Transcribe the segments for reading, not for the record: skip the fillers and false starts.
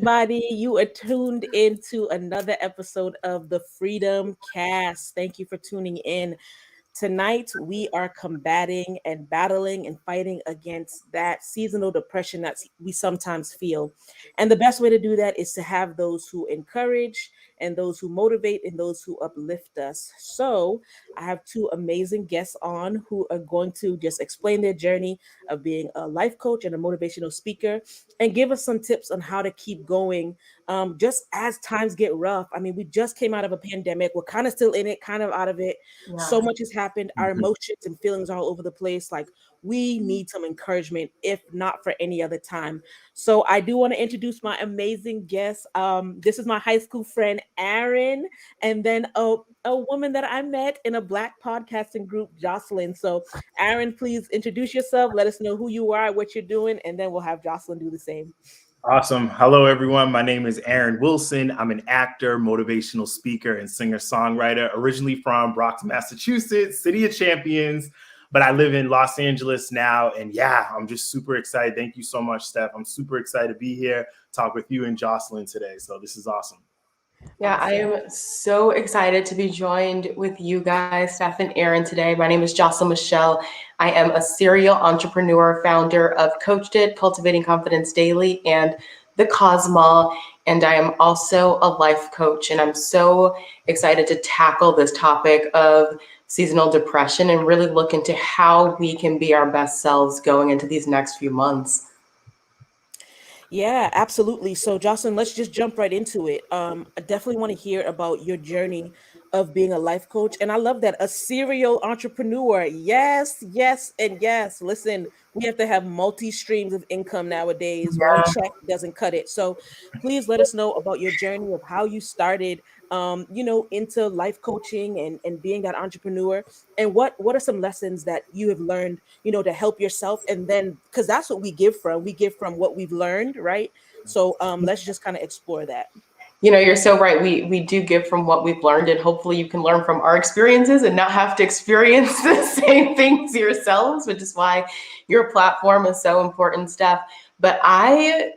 everybody. You are tuned into another episode of the Freedom Cast. Thank you for tuning in. Tonight, we are combating and battling and fighting against that seasonal depression that we sometimes feel. And the best way to do that is to have those who encourage and those who motivate and those who uplift us. So, I have two amazing guests on who are going to just explain their journey of being a life coach and a motivational speaker and give us some tips on how to keep going just as times get rough. I mean, we just came out of a pandemic. We're kind of still in it, kind of out of it. So much has happened. Our emotions and feelings are all over the place. Like, we need some encouragement, if not for any other time. So I do want to introduce my amazing guest. This is my high school friend, Aaron, and then a woman that I met in a Black podcasting group, Jocelyn. So Aaron, please introduce yourself. Let us know who you are, what you're doing, and then we'll have Jocelyn do the same. Awesome. Hello, everyone. My name is Aaron Wilson. I'm an actor, motivational speaker, and singer-songwriter, originally from Brockton, Massachusetts, City of Champions, but I live in Los Angeles now. And yeah, I'm just super excited. Thank you so much, Steph. I'm super excited to be here, talk with you and Jocelyn today. So this is awesome. Yeah, I am so excited to be joined with you guys, Steph and Aaron, today. My name is Jocelyn Michelle. I am a serial entrepreneur, founder of Coached It, Cultivating Confidence Daily, and The Cosmol. And I am also a life coach. And I'm so excited to tackle this topic of seasonal depression and really look into how we can be our best selves going into these next few months. Yeah, absolutely. So, Jocelyn, let's just jump right into it. I definitely want to hear about your journey of being a life coach. And I love that, a serial entrepreneur. Yes, yes, and yes. Listen, we have to have multi streams of income nowadays. One check doesn't cut it. So please let us know about your journey of how you started, into life coaching and being that entrepreneur. And what are some lessons that you have learned, to help yourself? And then, because that's what we give from what we've learned, right? So let's just kind of explore that. You're so right. We do give from what we've learned, and hopefully you can learn from our experiences and not have to experience the same things yourselves, which is why your platform is so important, Steph. But I,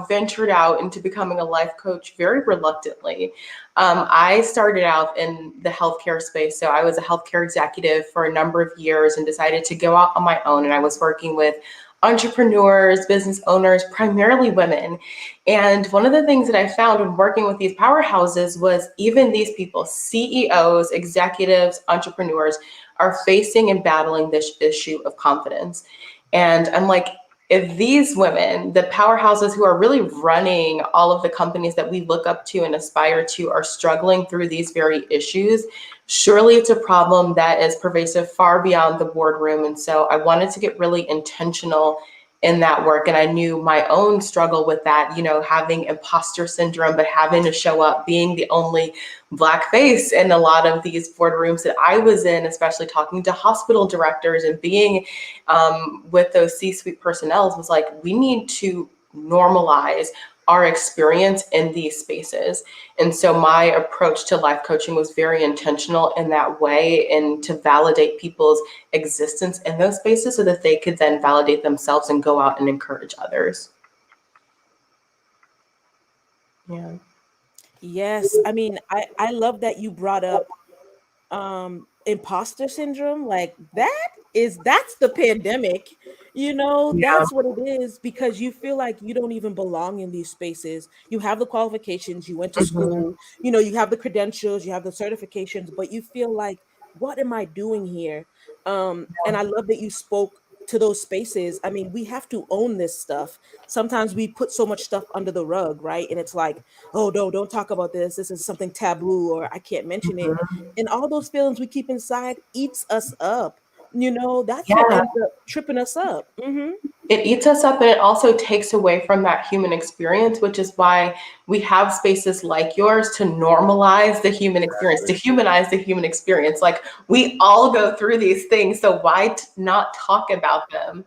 ventured out into becoming a life coach very reluctantly. I started out in the healthcare space. So I was a healthcare executive for a number of years and decided to go out on my own. And I was working with entrepreneurs, business owners, primarily women. And one of the things that I found when working with these powerhouses was even these people, CEOs, executives, entrepreneurs, are facing and battling this issue of confidence. And I'm like, if these women, the powerhouses who are really running all of the companies that we look up to and aspire to, are struggling through these very issues, surely it's a problem that is pervasive far beyond the boardroom. And so I wanted to get really intentional in that work. And I knew my own struggle with that, having imposter syndrome, but having to show up, being the only Black face in a lot of these boardrooms that I was in, especially talking to hospital directors and being with those C-suite personnel, was like, we need to normalize our experience in these spaces. And so my approach to life coaching was very intentional in that way, and to validate people's existence in those spaces so that they could then validate themselves and go out and encourage others. Yeah. Yes. I mean, I love that you brought up imposter syndrome. Like, that's the pandemic. That's what it is, because you feel like you don't even belong in these spaces. You have the qualifications, you went to school, you have the credentials, you have the certifications, but you feel like, what am I doing here? And I love that you spoke to those spaces. I mean, we have to own this stuff. Sometimes we put so much stuff under the rug, right? And it's like, oh no, don't talk about this. This is something taboo, or I can't mention it. And all those feelings we keep inside eats us up. That's what ends up tripping us up. It eats us up, and it also takes away from that human experience, which is why we have spaces like yours to normalize the human experience, to humanize the human experience. Like, we all go through these things, so why not talk about them?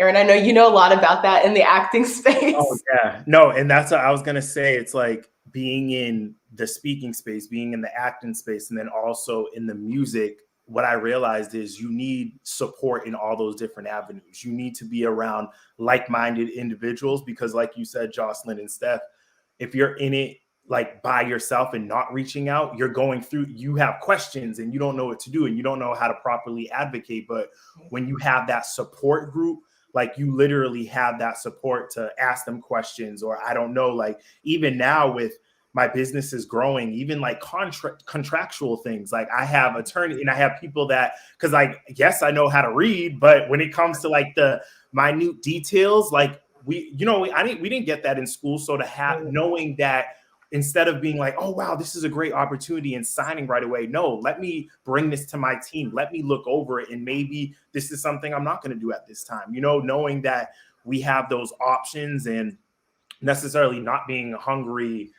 Aaron, I know you know a lot about that in the acting space. Oh, yeah. No, and that's what I was going to say. It's like being in the speaking space, being in the acting space, and then also in the music what I realized is you need support in all those different avenues. You need to be around like-minded individuals because, like you said, Jocelyn and Steph, if you're in it like by yourself and not reaching out, you're going through, you have questions and you don't know what to do and you don't know how to properly advocate. But when you have that support group, like you literally have that support to ask them questions, or I don't know, like even now with my business is growing, even like contractual things. Like I have attorney and I have people that, because like, yes, I know how to read, but when it comes to like the minute details, like we didn't get that in school. So to have knowing that instead of being like, oh, wow, this is a great opportunity and signing right away. No, let me bring this to my team. Let me look over it. And maybe this is something I'm not going to do at this time, knowing that we have those options and necessarily not being hungry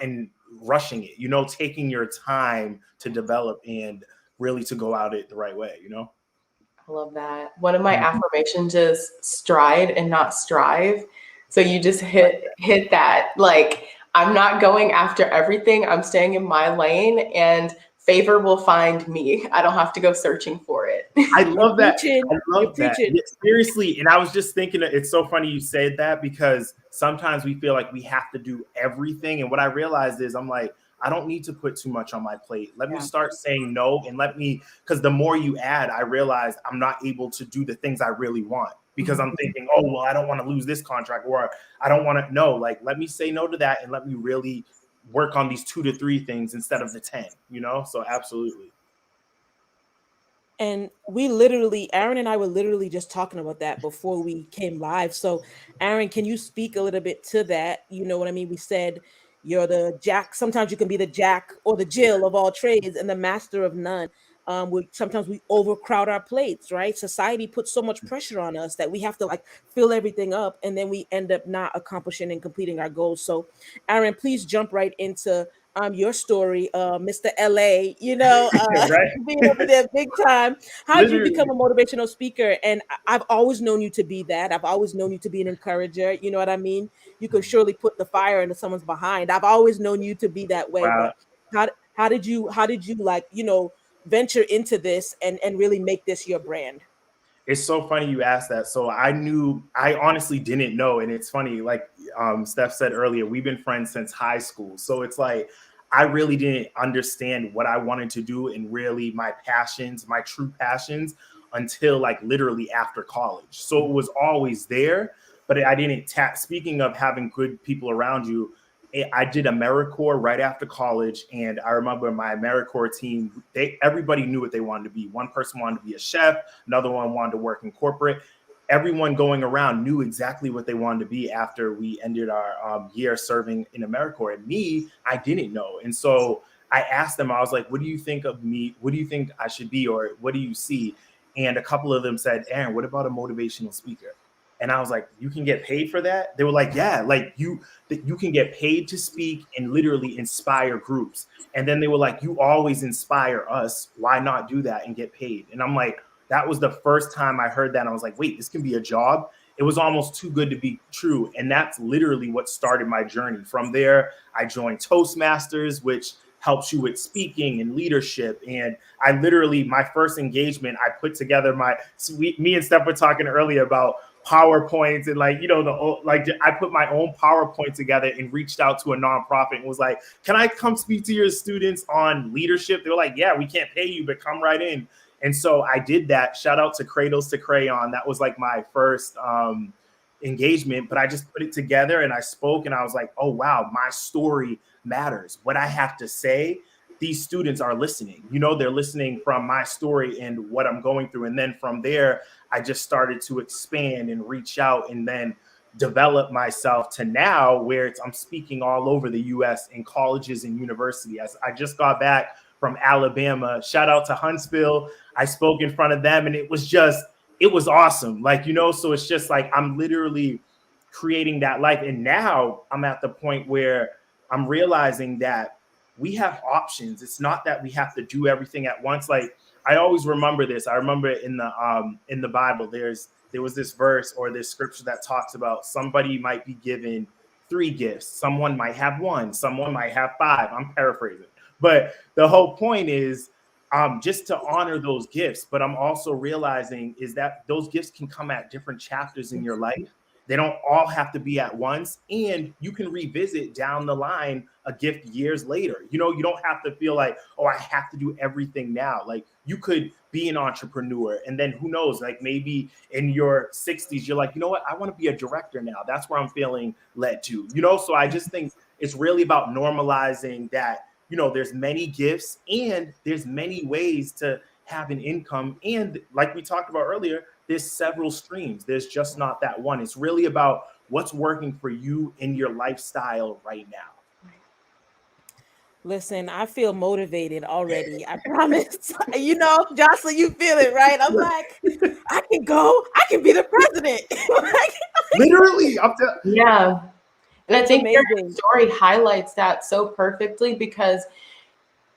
and rushing it, taking your time to develop and really to go out it the right way, I love that. One of my affirmations is stride and not strive. So you just hit that, like, I'm not going after everything. I'm staying in my lane and favor will find me. I don't have to go searching for it. I love that. I love that. Yeah, seriously. And I was just thinking, it's so funny you said that because sometimes we feel like we have to do everything. And what I realized is I'm like, I don't need to put too much on my plate. Let me start saying no. And because the more you add, I realize I'm not able to do the things I really want because I'm thinking, oh, well, I don't want to lose this contract or I don't want to. No, like, let me say no to that and let me really work on these 2 to 3 things instead of the 10, So absolutely. And Aaron and I were literally just talking about that before we came live. So Aaron, can you speak a little bit to that? You know what I mean? We said you're the jack. Sometimes you can be the jack or the Jill of all trades and the master of none. Sometimes we overcrowd our plates, right? Society puts so much pressure on us that we have to like fill everything up and then we end up not accomplishing and completing our goals. So Aaron, please jump right into your story, Mr. LA, Right? being over there big time. How did you become a motivational speaker? And I've always known you to be that. I've always known you to be an encourager. You know what I mean? You could surely put the fire into someone's behind. I've always known you to be that way. Wow. But how did you like, venture into this and really make this your brand? It's so funny you asked that. So I honestly didn't know. And it's funny, like Steph said earlier, we've been friends since high school. So it's like, I really didn't understand what I wanted to do and really my passions, my true passions until like literally after college. So it was always there, but I didn't speaking of having good people around you, I did AmeriCorps right after college. And I remember my AmeriCorps team, everybody knew what they wanted to be. One person wanted to be a chef. Another one wanted to work in corporate. Everyone going around knew exactly what they wanted to be after we ended our year serving in AmeriCorps. And me, I didn't know. And so I asked them, I was like, what do you think of me? What do you think I should be? Or what do you see? And a couple of them said, Aaron, what about a motivational speaker? And I was like, you can get paid for that? They were like, yeah, like you can get paid to speak and literally inspire groups. And then they were like, you always inspire us. Why not do that and get paid? And I'm like, that was the first time I heard that. I was like, wait, this can be a job. It was almost too good to be true. And that's literally what started my journey. From there, I joined Toastmasters, which helps you with speaking and leadership. And I literally, my first engagement, I put together me and Steph were talking earlier about PowerPoints and I put my own PowerPoint together and reached out to a nonprofit and was like, can I come speak to your students on leadership? They were like, yeah, we can't pay you, but come right in. And so I did that. Shout out to Cradles to Crayon. That was like my first engagement, but I just put it together and I spoke and I was like, oh, wow, my story matters. What I have to say, these students are listening. They're listening from my story and what I'm going through. And then from there, I just started to expand and reach out and then develop myself to now where I'm speaking all over the U.S. in colleges and universities. I just got back from Alabama. Shout out to Huntsville. I spoke in front of them and it was awesome. So it's just like, I'm literally creating that life. And now I'm at the point where I'm realizing that we have options. It's not that we have to do everything at once. Like I always remember this. I remember in the Bible, there was this verse or this scripture that talks about somebody might be given 3 gifts. Someone might have 1, someone might have 5. I'm paraphrasing. But the whole point is just to honor those gifts. But I'm also realizing is that those gifts can come at different chapters in your life. They don't all have to be at once. And you can revisit down the line a gift years later. You know, you don't have to feel like, oh, I have to do everything now. Like you could be an entrepreneur. And then who knows, like maybe in your 60s, you're like, you know what, I want to be a director now. That's where I'm feeling led to, you know? So I just think it's really about normalizing that, you know, there's many gifts and there's many ways to have an income. And like we talked about earlier, there's several streams. There's just not that one. It's really about what's working for you in your lifestyle right now. Listen, I feel motivated already. I promise. You know, Jocelyn, you feel it, right? I'm like, I can go. I can be the president. Literally. Yeah. And I think your amazing. story highlights that so perfectly, because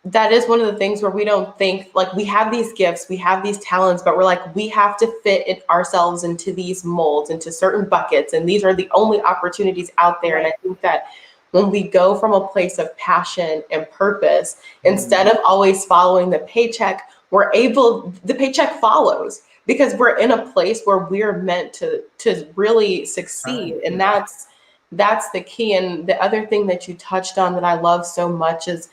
that is one of the things where we don't think like we have these gifts, we have these talents, but we're like, we have to fit ourselves into these molds, into certain buckets. And these are the only opportunities out there. Right. And I think that when we go from a place of passion and purpose, instead of always following the paycheck, the paycheck follows, because we're in a place where we're meant to really succeed. And that's the key. And the other thing that you touched on that I love so much is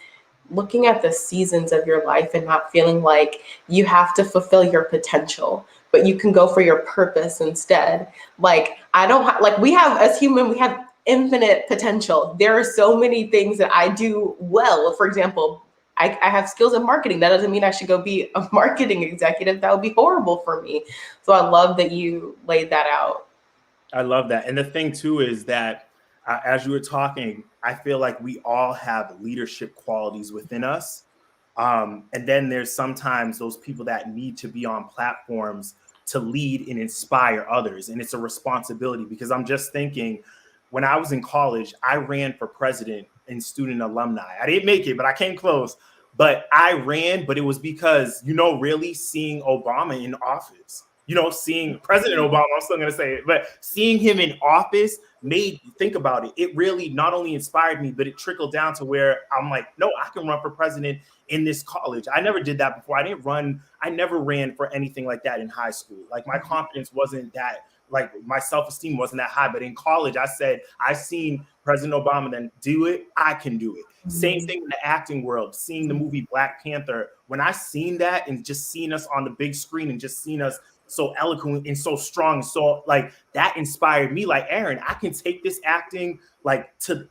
looking at the seasons of your life and not feeling like you have to fulfill your potential, but you can go for your purpose instead. Like we have, as human, we have infinite potential. There are so many things that I do well. For example, I have skills in marketing. That doesn't mean I should go be a marketing executive. That would be horrible for me. So I love that you laid that out. I love that. And the thing too is that as you were talking, I feel like we all have leadership qualities within us. And then there's sometimes those people that need to be on platforms to lead and inspire others. And it's a responsibility, because I'm just thinking, when I was in college, I ran for president and student alumni. I didn't make it, but I came close. But I ran, but it was because, you know, really seeing Obama in office, you know, seeing President Obama, I'm still going to say it, but seeing him in office made me think about it. It really not only inspired me, but it trickled down to where I'm like, no, I can run for president in this college. I never did that before. I never ran for anything like that in high school. Like my confidence wasn't that, like my self-esteem wasn't that high. But in college, I said, I've seen President Obama then do it. I can do it. Mm-hmm. Same thing in the acting world, seeing the movie Black Panther. When I seen that and just seeing us on the big screen and just seeing us so eloquent and so strong, so like that inspired me. Like, Aaron, I can take this acting like to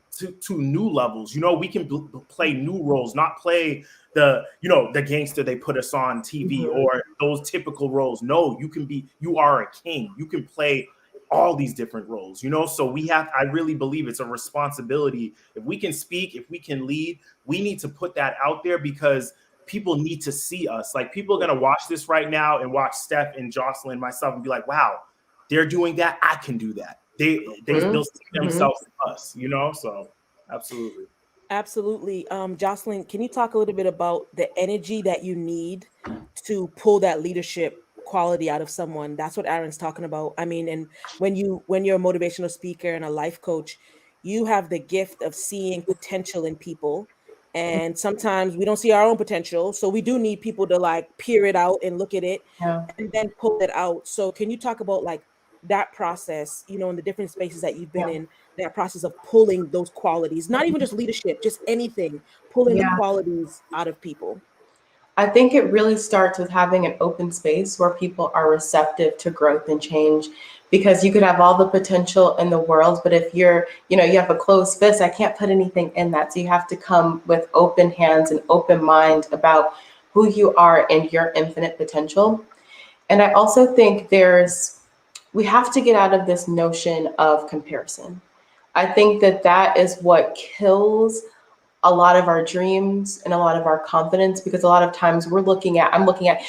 new levels. You know, we can play new roles, not play the gangster they put us on TV or those typical roles. No, you are a king. You can play all these different roles, you know? So I really believe it's a responsibility. If we can speak, if we can lead, we need to put that out there, because people need to see us. Like, people are going to watch this right now and watch Steph and Jocelyn, myself, and be like, wow, they're doing that. I can do that. They'll see themselves in us, you know? So absolutely. Absolutely. Jocelyn, can you talk a little bit about the energy that you need to pull that leadership quality out of someone? That's what Aaron's talking about. I mean, and when you're a motivational speaker and a life coach, you have the gift of seeing potential in people. And sometimes we don't see our own potential. So we do need people to like peer it out and look at it and then pull it out. So can you talk about like that process, you know, in the different spaces that you've been in, that process of pulling those qualities, not even just leadership, just anything, pulling the qualities out of people? I think it really starts with having an open space where people are receptive to growth and change, because you could have all the potential in the world, but if you have a closed fist, I can't put anything in that. So you have to come with open hands and open mind about who you are and your infinite potential. And I also think we have to get out of this notion of comparison. I think that is what kills a lot of our dreams and a lot of our confidence, because a lot of times I'm looking at,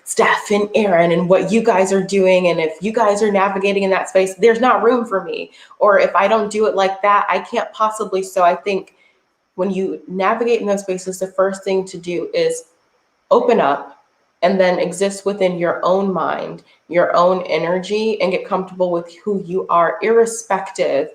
Steph and Aaron and what you guys are doing. And if you guys are navigating in that space, there's not room for me. Or if I don't do it like that, I can't possibly. So I think when you navigate in those spaces, the first thing to do is open up and then exist within your own mind, your own energy, and get comfortable with who you are, irrespective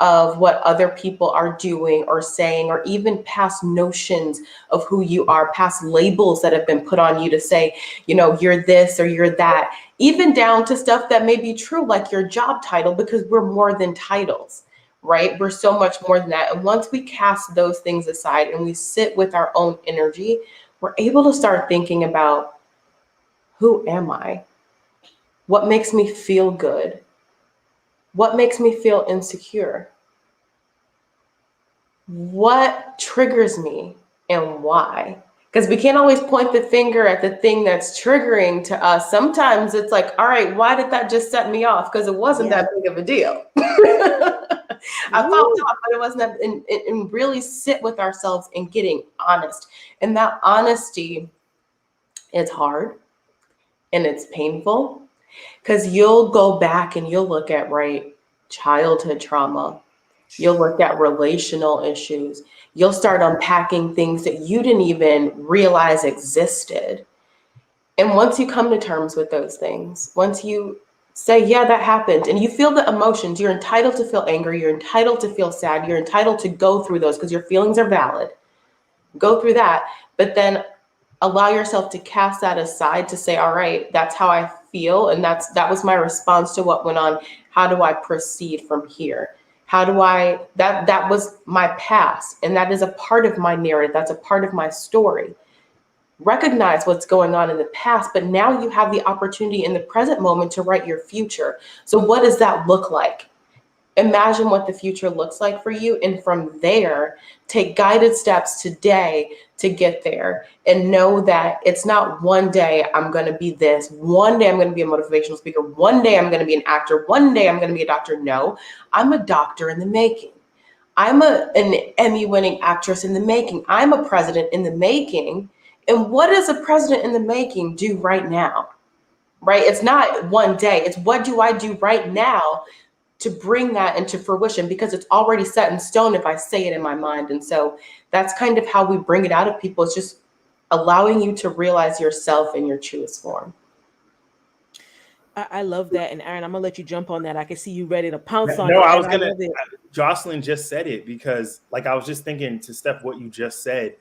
of what other people are doing or saying, or even past notions of who you are, past labels that have been put on you to say, you're this or you're that, even down to stuff that may be true, like your job title, because we're more than titles, right? We're so much more than that. And once we cast those things aside and we sit with our own energy, we're able to start thinking about, who am I? What makes me feel good? What makes me feel insecure? What triggers me and why? Because we can't always point the finger at the thing that's triggering to us. Sometimes it's like, all right, why did that just set me off? Because it wasn't that big of a deal. I found out, but it wasn't that, and really sit with ourselves and getting honest. And that honesty is hard and it's painful, because you'll go back and you'll look at, right, childhood trauma. You'll look at relational issues. You'll start unpacking things that you didn't even realize existed. And once you come to terms with those things, once you say, yeah, that happened, and you feel the emotions, you're entitled to feel angry, you're entitled to feel sad, you're entitled to go through those because your feelings are valid. Go through that, but then allow yourself to cast that aside to say, all right, that's how I feel, and that was my response to what went on. How do I proceed from here? How do I, that was my past, and that is a part of my narrative. That's a part of my story. Recognize what's going on in the past, but now you have the opportunity in the present moment to write your future. So what does that look like? Imagine what the future looks like for you. And from there, take guided steps today to get there, and know that it's not one day I'm going to be this. One day I'm going to be a motivational speaker. One day I'm going to be an actor. One day I'm going to be a doctor. No, I'm a doctor in the making. I'm an Emmy-winning actress in the making. I'm a president in the making. And what does a president in the making do right now? Right? It's not one day. It's what do I do right now to bring that into fruition, because it's already set in stone if I say it in my mind. And so that's kind of how we bring it out of people. It's just allowing you to realize yourself in your truest form. I love that. And Aaron, I'm gonna let you jump on that. I can see you ready to pounce on No, it. I was and gonna. love it. Jocelyn just said it, because like I was just thinking to Steph what you just said.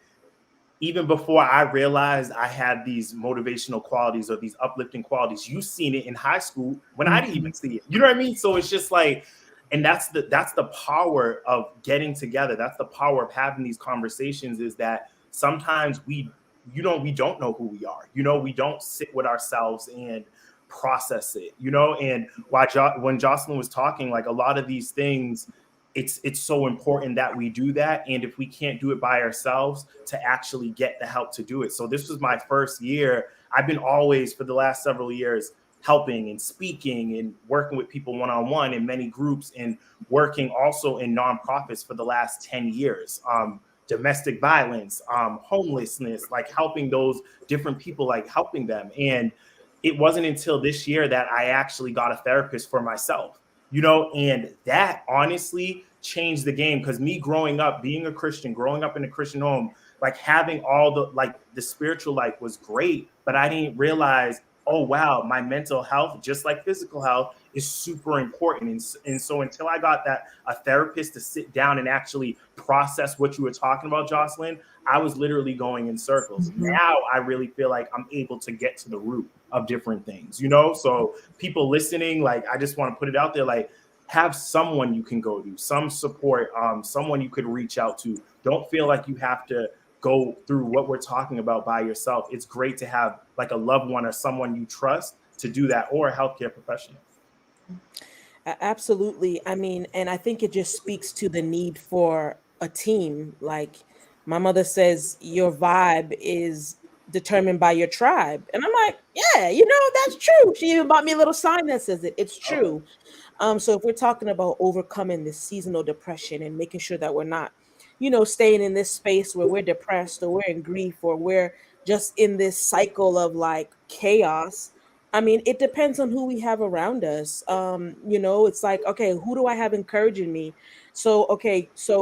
Even before I realized I had these motivational qualities or these uplifting qualities, you've seen it in high school when I didn't even see it. You know what I mean? So it's just like, and that's the power of getting together. That's the power of having these conversations, is that sometimes we don't know who we are. We don't sit with ourselves and process it, and when Jocelyn was talking, like a lot of these things, it's so important that we do that. And if we can't do it by ourselves, to actually get the help to do it. So this was my first year. I've been always, for the last several years, helping and speaking and working with people one-on-one in many groups, and working also in nonprofits for the last 10 years. Domestic violence, homelessness, like helping those different people, like helping them. And it wasn't until this year that I actually got a therapist for myself. And that honestly changed the game, because me growing up, being a Christian, growing up in a Christian home, like having all the spiritual life was great, but I didn't realize, oh, wow, my mental health, just like physical health, is super important. And so until I got a therapist to sit down and actually process what you were talking about, Jocelyn, I was literally going in circles. Now I really feel like I'm able to get to the root of different things, So people listening, like, I just want to put it out there, like, have someone you can go to, some support, someone you could reach out to. Don't feel like you have to go through what we're talking about by yourself. It's great to have like a loved one or someone you trust to do that, or a healthcare professional. Absolutely. I mean, and I think it just speaks to the need for a team. Like my mother says, your vibe is determined by your tribe. And I'm like, yeah, that's true. She even bought me a little sign that says it. It's true. So if we're talking about overcoming this seasonal depression and making sure that we're not, staying in this space where we're depressed or we're in grief or we're just in this cycle of like chaos. I mean, it depends on who we have around us. It's like, okay, who do I have encouraging me? So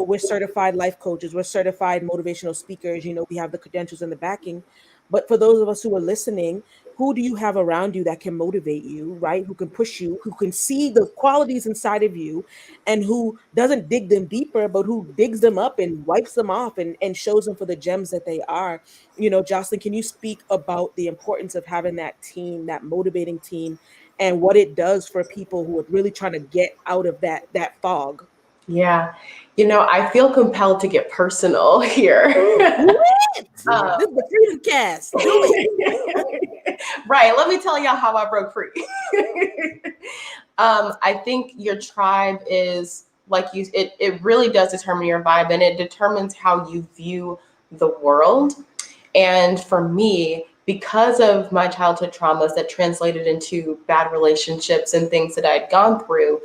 we're certified life coaches, we're certified motivational speakers, we have the credentials and the backing. But for those of us who are listening, who do you have around you that can motivate you, right? Who can push you, who can see the qualities inside of you, and who doesn't dig them deeper, but who digs them up and wipes them off and shows them for the gems that they are. Jocelyn, can you speak about the importance of having that team, that motivating team, and what it does for people who are really trying to get out of that fog? Yeah. I feel compelled to get personal here. Do it. Um, This is the Freedom Cast. Do it. right. Let me tell y'all how I broke free. I think your tribe is it really does determine your vibe, and it determines how you view the world. And for me, because of my childhood traumas that translated into bad relationships and things that I'd gone through,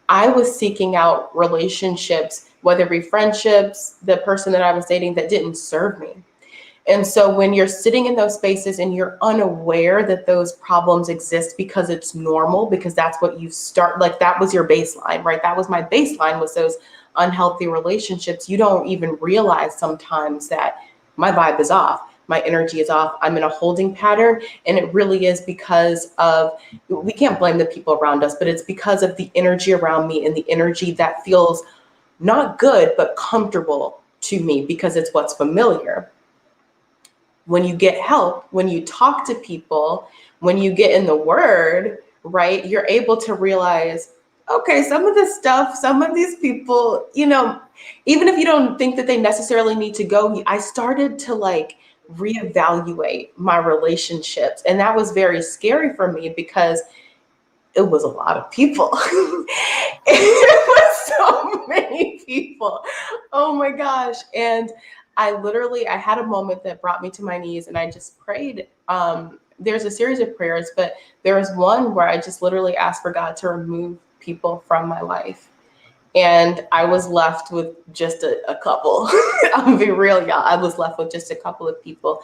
I was seeking out relationships, whether it be friendships, the person that I was dating that didn't serve me. And so when you're sitting in those spaces and you're unaware that those problems exist because it's normal, because that's what you start, like that was your baseline, right? That was my baseline, was those unhealthy relationships. You don't even realize sometimes that my vibe is off. My energy is off. I'm in a holding pattern. And it really is because of, we can't blame the people around us, but it's because of the energy around me and the energy that feels not good, but comfortable to me because it's what's familiar. When you get help, when you talk to people, when you get in the word, right, you're able to realize, okay, some of this stuff, some of these people, even if you don't think that they necessarily need to go, I started to reevaluate my relationships. And that was very scary for me because it was a lot of people. It was so many people. Oh my gosh. And I had a moment that brought me to my knees and I just prayed. There's a series of prayers, but there was one where I just literally asked for God to remove people from my life. And I was left with just a couple. I'll be real, y'all. I was left with just a couple of people.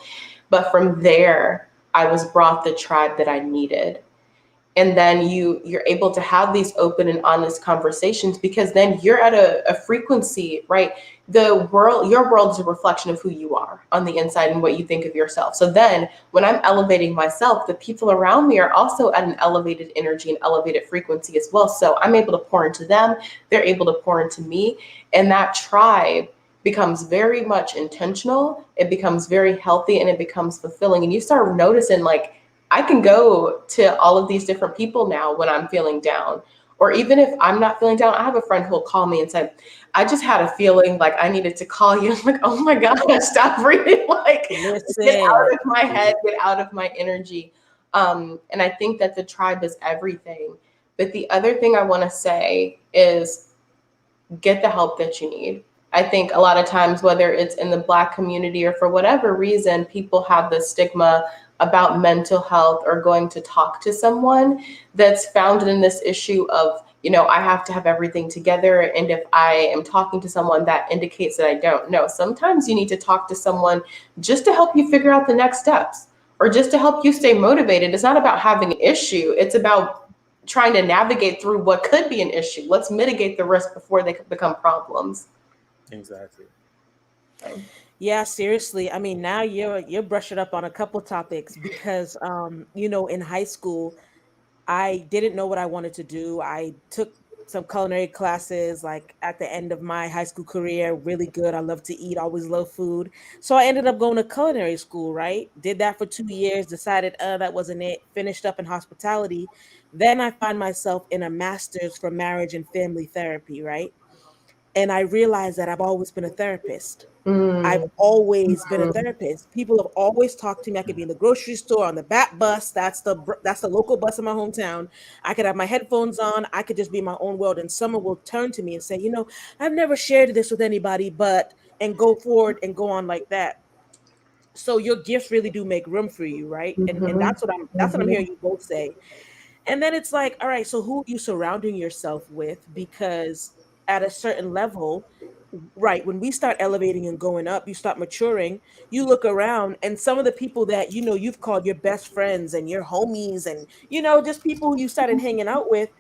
But from there, I was brought the tribe that I needed. And then you're able to have these open and honest conversations because then you're at a frequency, right? Your world is a reflection of who you are on the inside and what you think of yourself. So then when I'm elevating myself, the people around me are also at an elevated energy and elevated frequency as well. So I'm able to pour into them. They're able to pour into me. And that tribe becomes very much intentional. It becomes very healthy and it becomes fulfilling. And you start noticing I can go to all of these different people now when I'm feeling down. Or even if I'm not feeling down, I have a friend who will call me and say, I just had a feeling like I needed to call you. I'm like, oh my gosh, stop breathing. Get out of my head, get out of my energy. And I think that the tribe is everything. But the other thing I want to say is get the help that you need. I think a lot of times, whether it's in the Black community or for whatever reason, people have this stigma about mental health or going to talk to someone that's founded in this issue of, I have to have everything together. And if I am talking to someone, that indicates that I don't know. Sometimes you need to talk to someone just to help you figure out the next steps or just to help you stay motivated. It's not about having an issue. It's about trying to navigate through what could be an issue. Let's mitigate the risk before they become problems. Exactly. Yeah, seriously. I mean, now you're brushing up on a couple topics because in high school, I didn't know what I wanted to do. I took some culinary classes like at the end of my high school career, really good. I love to eat, always love food. So I ended up going to culinary school, right? Did that for 2 years, decided that wasn't it, finished up in hospitality. Then I find myself in a master's for marriage and family therapy, right? And I realized that I've always been a therapist. I've always been a therapist. People have always talked to me. I could be in the grocery store, on the back bus. That's the local bus in my hometown. I could have my headphones on. I could just be in my own world. And someone will turn to me and say, I've never shared this with anybody, and go forward and go on like that. So your gifts really do make room for you, right? And that's what I'm hearing you both say. And then it's like, all right, so who are you surrounding yourself with? Because at a certain level, right, when we start elevating and going up, you start maturing, you look around and some of the people that you've called your best friends and your homies and just people who you started hanging out with,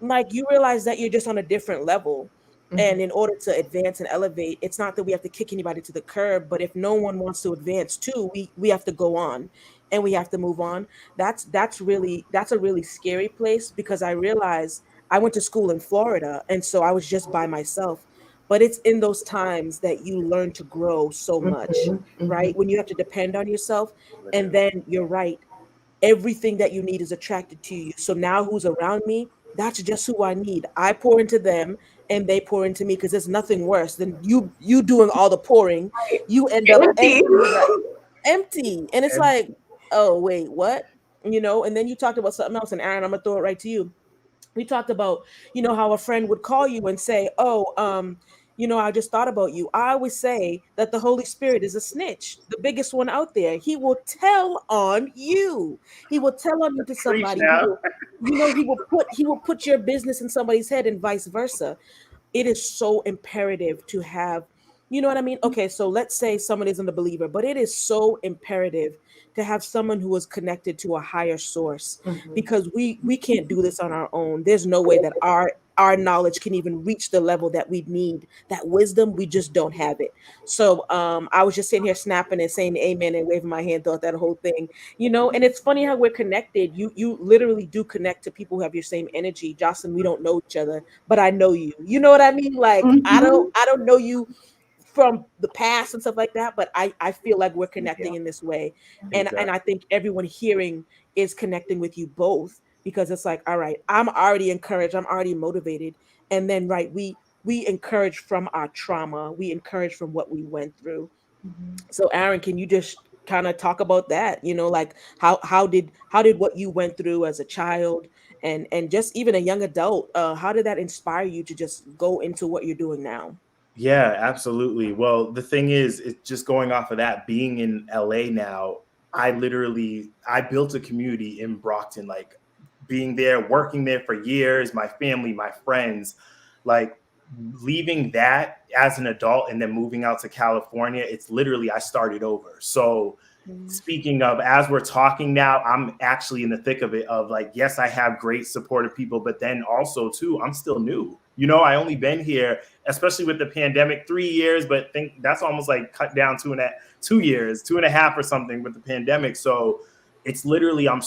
like you realize that you're just on a different level. And in order to advance and elevate, it's not that we have to kick anybody to the curb, but if no one wants to advance too, we have to go on and we have to move on. That's a really scary place, because I realize I went to school in Florida, and so I was just by myself. But it's in those times that you learn to grow so much, right? When you have to depend on yourself. And Literally. then you're right, everything that you need is attracted to you. So now who's around me, that's just who I need. I pour into them and they pour into me, because there's nothing worse than you doing all the pouring. You end up Empty. empty, right? Empty. And it's like, oh wait, what? And then you talked about something else, and Aaron, I'm gonna throw it right to you. We talked about, how a friend would call you and say, oh, I just thought about you. I always say that the Holy Spirit is a snitch, the biggest one out there. He will tell on you. He will tell on you to Preach somebody. now. He will put your business in somebody's head, and vice versa. It is so imperative to have, you know what I mean? Okay, so let's say someone isn't a believer, but it is so imperative to have someone who is connected to a higher source, because we can't do this on our own. There's no way that our knowledge can even reach the level that we need. That wisdom, we just don't have it. So I was just sitting here snapping and saying amen and waving my hand throughout that whole thing. And it's funny how we're connected. You literally do connect to people who have your same energy. Jocelyn, we don't know each other, but I know you. You know what I mean? Like I don't know you from the past and stuff like that, but I feel like we're connecting in this way. And Exactly. I think everyone hearing is connecting with you both, because it's like, all right, I'm already encouraged, I'm already motivated. And then right, we encourage from our trauma, we encourage from what we went through. So Aaron, can you just kind of talk about that? Like how did what you went through as a child and just even a young adult, how did that inspire you to just go into what you're doing now? Yeah, absolutely. Well, the thing is, it's just going off of that, being in LA now, I built a community in Brockton, like being there, working there for years, my family, my friends, like leaving that as an adult and then moving out to California, it's literally I started over. So Mm. speaking of, as we're talking now, I'm actually in the thick of it, of like, yes, I have great supportive people, but then also too, I'm still new. I only been here, especially with the pandemic, 3 years, but think that's almost like cut down 2 years, 2.5 or something with the pandemic. So it's literally, I'm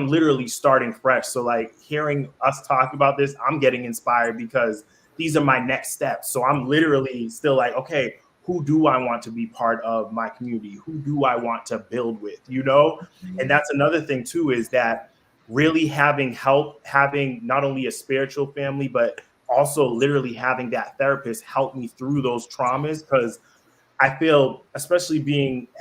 literally starting fresh. So like hearing us talk about this, I'm getting inspired because these are my next steps. So I'm literally still like, okay, who do I want to be part of my community? Who do I want to build with? And that's another thing too, is that really having help, having not only a spiritual family, but also literally having that therapist help me through those traumas. Because I feel, especially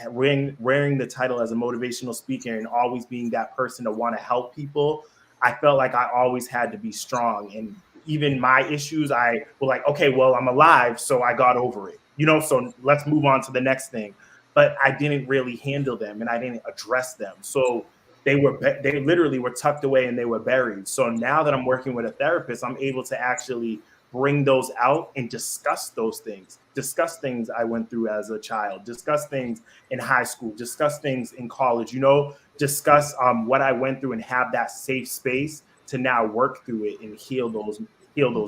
wearing the title as a motivational speaker and always being that person to want to help people, I felt like I always had to be strong. And even my issues, I was like, okay, well, I'm alive, so I got over it. So let's move on to the next thing. But I didn't really handle them and I didn't address them. So they literally were tucked away and they were buried. So now that I'm working with a therapist, I'm able to actually bring those out and discuss things I went through as a child, discuss things in high school, discuss things in college, discuss what I went through and have that safe space to now work through it and heal those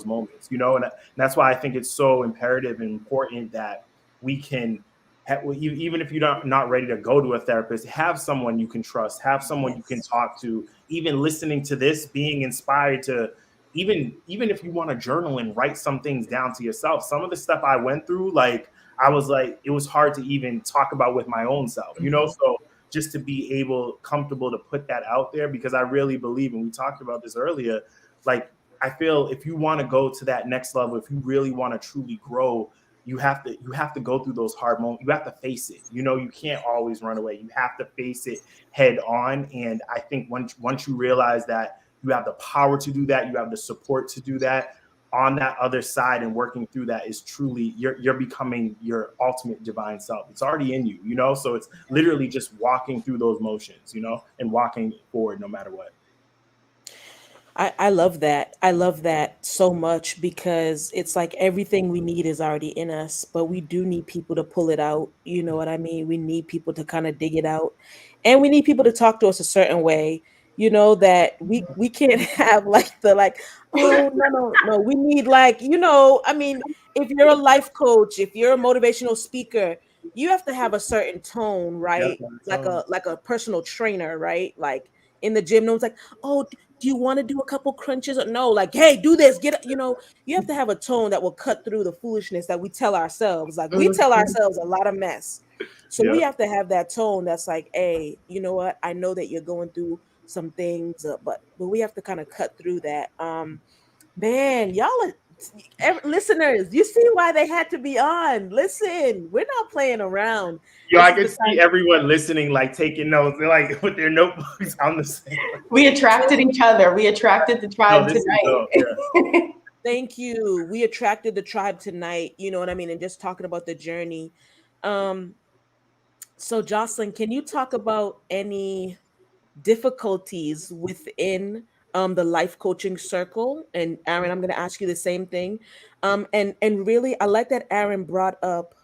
moments, and that's why I think it's so imperative and important that we can even if you're not ready to go to a therapist, have someone you can trust, have someone you can Yes. talk to. Even listening to this, being inspired to, even if you want to journal and write some things down to yourself. Some of the stuff I went through, like I was like, it was hard to even talk about with my own self, so just to be able, comfortable to put that out there, because I really believe, and we talked about this earlier, like I feel if you want to go to that next level, if you really want to truly grow, you have to go through those hard moments. You have to face it. You can't always run away. You have to face it head on. And I think once you realize that you have the power to do that, you have the support to do that, on that other side and working through that is truly, you're becoming your ultimate divine self. It's already in you, so it's literally just walking through those motions, and walking forward no matter what. I love that. I love that so much, because it's like everything we need is already in us, but we do need people to pull it out. You know what I mean? We need people to kind of dig it out. And we need people to talk to us a certain way. that we can't have like the like, oh no, we need like, I mean, if you're a life coach, if you're a motivational speaker, you have to have a certain tone, Yep. right? Like So, a personal trainer, right? Like in the gym, no one's like, oh, do you want to do a couple crunches? Or no, like, hey, do this, get, you have to have a tone that will cut through the foolishness that we tell ourselves. Like we tell Mhm. ourselves a lot of mess. So we yeah. have to have that tone that's like, hey, you know what? I know that you're going through some things, but we have to kind of cut through that. Man, y'all are listeners. You see why they had to be on? Listen, we're not playing around. Yo, This I is can the see time. everyone listening, like taking notes. They're like with their notebooks on the same. We attracted each other. We attracted the No, tribe this is dope. Yeah. tonight. Thank you. We attracted the tribe tonight. You know what I mean? And just talking about the journey. Um, so Jocelyn, can you talk about any difficulties within the life coaching circle? And Aaron, I'm going to ask you the same thing. And really, I like that Aaron brought up,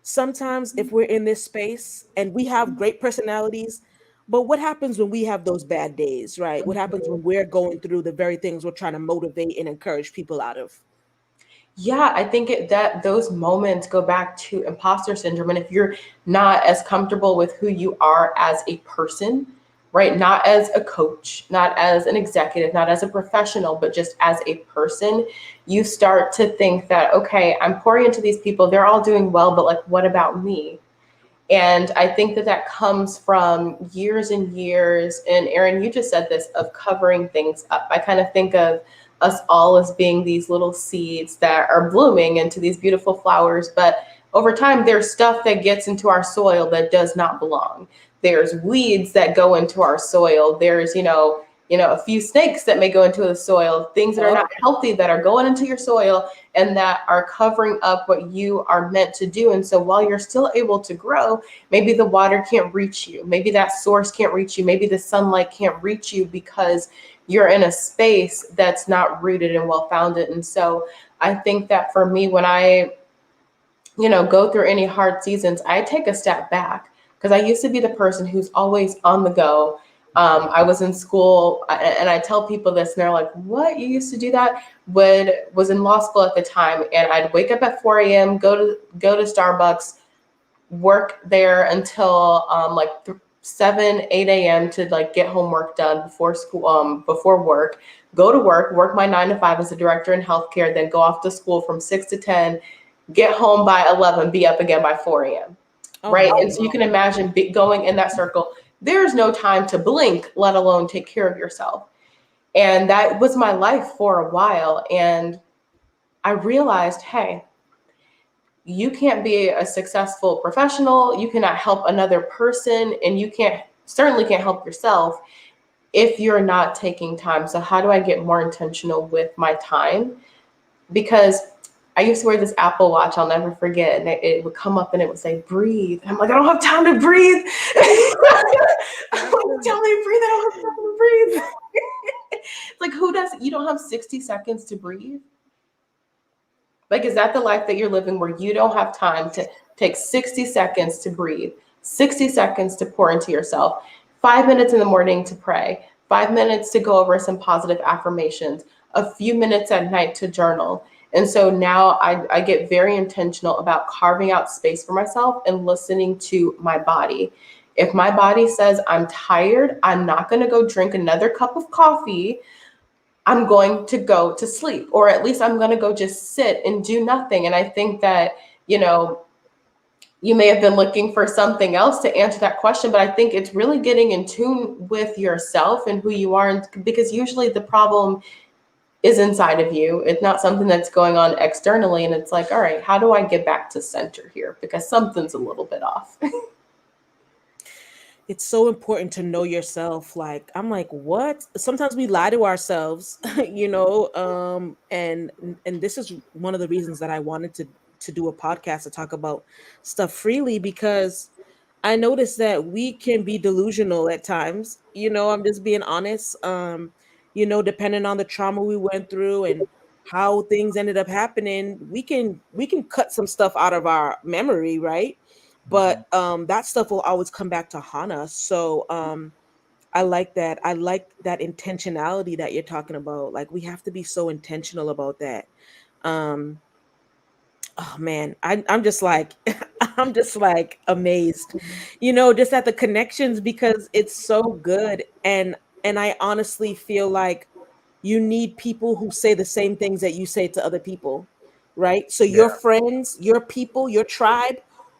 sometimes if we're in this space and we have great personalities, but what happens when we have those bad days, right? What happens when we're going through the very things we're trying to motivate and encourage people out of? Yeah, I think that those moments go back to imposter syndrome. And if you're not as comfortable with who you are as a person, right? Not as a coach, not as an executive, not as a professional, but just as a person, you start to think that, okay, I'm pouring into these people. They're all doing well, but like, what about me? And I think that comes from years and years. And Aaron, you just said this, of covering things up. I kind of think of us all as being these little seeds that are blooming into these beautiful flowers. But over time, there's stuff that gets into our soil that does not belong. There's weeds that go into our soil. There's, a few snakes that may go into the soil, things that are not healthy that are going into your soil and that are covering up what you are meant to do. And so while you're still able to grow, maybe the water can't reach you. Maybe that source can't reach you. Maybe the sunlight can't reach you because you're in a space that's not rooted and well founded. And so I think that for me, when I, go through any hard seasons, I take a step back because I used to be the person who's always on the go. I was in school, and I tell people this, and they're like, "What? You used to do that?" Was in law school at the time, and I'd wake up at 4 a.m., go to Starbucks, work there until 7, 8 a.m. to like get homework done before school, before work, go to work my 9 to 5 as a director in healthcare, then go off to school from 6 to 10, get home by 11, be up again by 4 a.m. Oh, Right. wow. And so you can imagine going in that circle. There's no time to blink, let alone take care of yourself. And that was my life for a while. And I realized, hey, you can't be a successful professional. You cannot help another person, and you certainly can't help yourself if you're not taking time. So how do I get more intentional with my time? Because I used to wear this Apple Watch, I'll never forget, and it would come up and it would say, breathe. And I'm like, I don't have time to breathe. I'm like, tell me to breathe. I don't have time to breathe. It's like, who does, you don't have 60 seconds to breathe? Like, is that the life that you're living where you don't have time to take 60 seconds to breathe, 60 seconds to pour into yourself, 5 minutes in the morning to pray, 5 minutes to go over some positive affirmations, a few minutes at night to journal? And so now I get very intentional about carving out space for myself and listening to my body. If my body says I'm tired, I'm not going to go drink another cup of coffee. I'm going to go to sleep, or at least I'm going to go just sit and do nothing. And I think that, you may have been looking for something else to answer that question, but I think it's really getting in tune with yourself and who you are, because usually the problem is inside of you. It's not something that's going on externally. And it's like, all right, how do I get back to center here? Because something's a little bit off. It's so important to know yourself. Like, I'm like, what? Sometimes we lie to ourselves, and this is one of the reasons that I wanted to do a podcast to talk about stuff freely, because I noticed that we can be delusional at times. I'm just being honest. Depending on the trauma we went through and how things ended up happening, we can cut some stuff out of our memory, right? But that stuff will always come back to haunt us. So I like that. I like that intentionality that you're talking about. Like we have to be so intentional about that. Um, oh man, I'm just like I'm just like amazed, just at the connections because it's so good. And I honestly feel like you need people who say the same things that you say to other people, right? So Yeah. your friends, your people, your tribe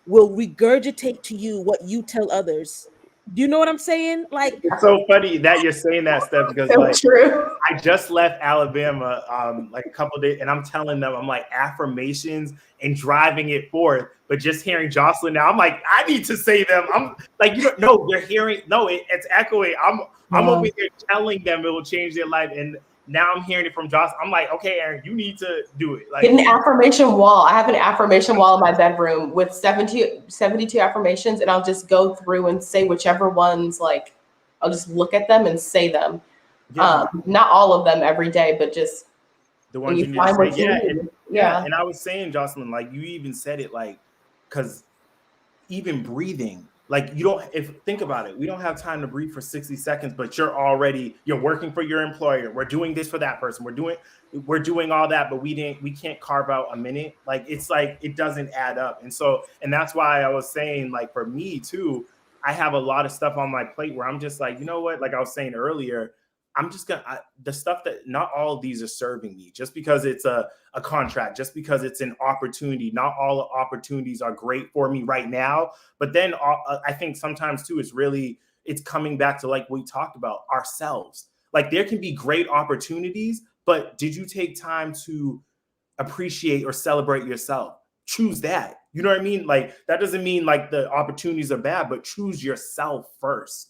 will regurgitate to you what you tell others. Do you know what I'm saying? Like, It's so funny that you're saying that stuff because So like true. I just left Alabama like a couple of days, and I'm telling them I'm like affirmations and driving it forth. But just hearing Jocelyn now, I'm like, I need to say them. I'm like, you don't know, they're hearing. No, it's echoing. I'm over here telling them it will change their life, and now I'm hearing it from Jocelyn. I'm like, okay, Aaron, you need to do it. Get Like, an affirmation wall. I have an affirmation wall in my bedroom with 72 affirmations, and I'll just go through and say whichever ones, like, I'll just look at them and say them. yeah, Not all of them every day, but just the when ones you you need to find say, what you yeah, need. yeah. Yeah. And I was saying, Jocelyn, like you even said it, like, because even breathing, like you don't, if think about it, we don't have time to breathe for 60 seconds, but you're working for your employer, we're doing this for that person, we're doing all that, but we can't carve out a minute. Like it's like it doesn't add up. And that's why I was saying, like, for me too, I have a lot of stuff on my plate where I'm just like, you know what, like I was saying earlier, I'm just the stuff that not all of these are serving me just because it's a contract, just because it's an opportunity. Not all opportunities are great for me right now. But then I think sometimes too, it's coming back to like we talked about ourselves. Like there can be great opportunities, but did you take time to appreciate or celebrate yourself? Choose that. You know what I mean? Like that doesn't mean like the opportunities are bad, but choose yourself first.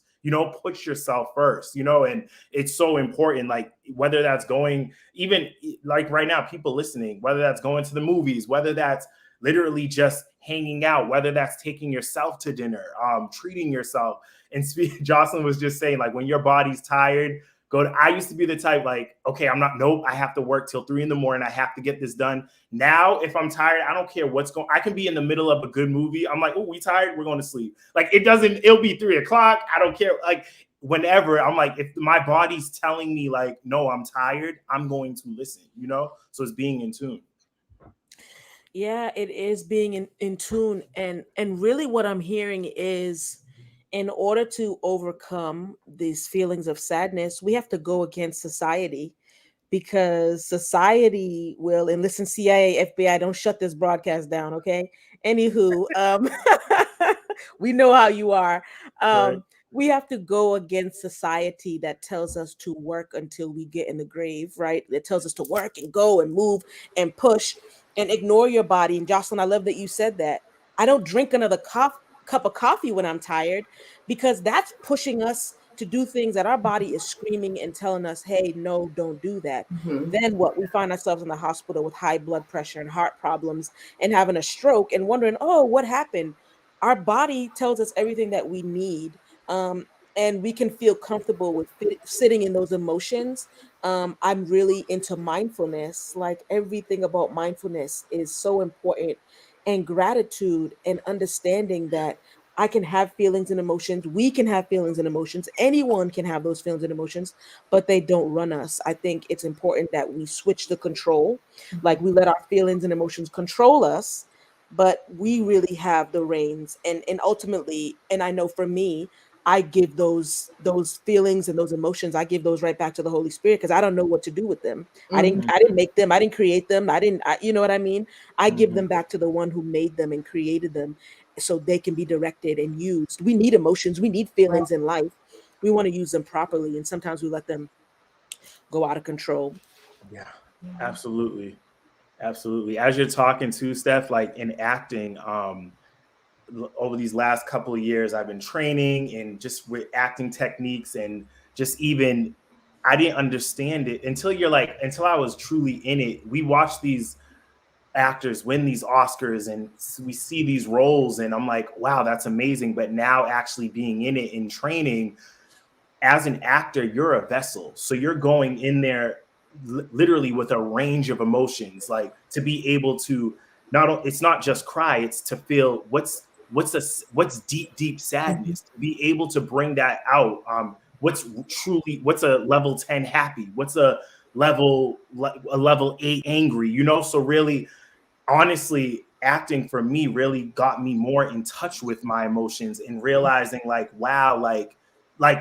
Put yourself first, and it's so important. Like whether that's going, even like right now, people listening, whether that's going to the movies, whether that's literally just hanging out, whether that's taking yourself to dinner, treating yourself. And Jocelyn was just saying, like, when your body's tired, I used to be the type like, okay, nope, I have to work till 3 a.m. I have to get this done. Now, if I'm tired, I don't care I can be in the middle of a good movie. I'm like, oh, we tired, we're going to sleep. Like it'll be 3 o'clock. I don't care. Like whenever I'm like, if my body's telling me like, no, I'm tired, I'm going to listen, So it's being in tune. yeah, it is being in tune. And really what I'm hearing is in order to overcome these feelings of sadness, we have to go against society because society will, and listen, CIA, FBI, don't shut this broadcast down, okay? Anywho, we know how you are. Right. We have to go against society that tells us to work until we get in the grave, right? That tells us to work and go and move and push and ignore your body. And Jocelyn, I love that you said that. I don't drink another cup of coffee when I'm tired because that's pushing us to do things that our body is screaming and telling us, hey, no, don't do that. Mm-hmm. Then what? We find ourselves in the hospital with high blood pressure and heart problems and having a stroke and wondering, oh, what happened? Our body tells us everything that we need. And we can feel comfortable with sitting in those emotions. I'm really into mindfulness. Like everything about mindfulness is so important, and gratitude and understanding that I can have feelings and emotions. We can have feelings and emotions. Anyone can have those feelings and emotions, but they don't run us. I think it's important that we switch the control, like we let our feelings and emotions control us, but we really have the reins. And ultimately, and I know for me, I give those feelings and those emotions, I give those right back to the Holy Spirit because I don't know what to do with them. Mm-hmm. I didn't make them. I didn't create them. You know what I mean? I give Mhm. them back to the one who made them and created them so they can be directed and used. We need emotions. We need feelings in life. We want to use them properly. And sometimes we let them go out of control. Yeah, absolutely. Absolutely. As you're talking to Steph, like in acting, over these last couple of years, I've been training and just with acting techniques and just even I didn't understand it until I was truly in it. We watch these actors win these Oscars and we see these roles and I'm like, wow, that's amazing. But now actually being in it in training as an actor, you're a vessel. So you're going in there literally with a range of emotions, like to be able to it's not just cry, it's to feel what's deep Mm-hmm. sadness, to be able to bring that out. what's a level 10 happy, what's a level 8 angry, you know? So really, honestly, acting for me really got me more in touch with my emotions and realizing like, wow, like,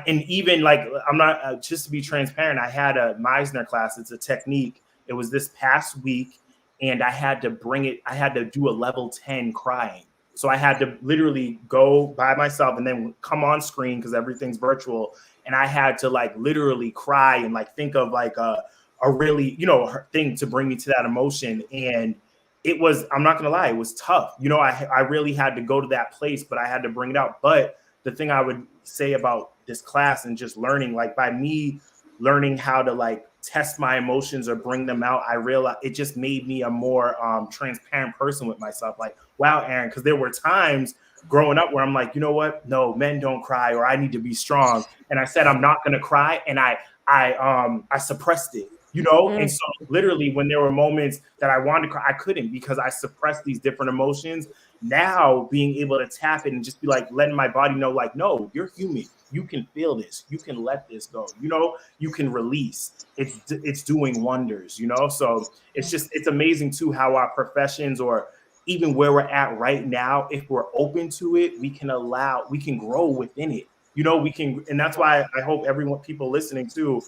and even like, I'm not, just to be transparent, I had a Meisner class. It's a technique. It was this past week, and I had to do a level 10 crying. So I had to literally go by myself and then come on screen because everything's virtual. And I had to like literally cry and like think of like a really, you know, thing to bring me to that emotion. And it was, I'm not gonna lie, it was tough. You know, I really had to go to that place, but I had to bring it out. But the thing I would say about this class and just learning, like by me learning how to like test my emotions or bring them out, I realized it just made me a more transparent person with myself. Like, wow, Aaron, because there were times growing up where I'm like, you know what? No, men don't cry, or I need to be strong. And I said, I'm not gonna cry. And I suppressed it. You know, and so literally when there were moments that I wanted to cry, I couldn't because I suppressed these different emotions. Now being able to tap it and just be like letting my body know, like, no, you're human. You can feel this. You can let this go. You know, you can release. It's doing wonders, you know? So it's amazing too how our professions or even where we're at right now, if we're open to it, we can grow within it. You know, and that's why I hope people listening too,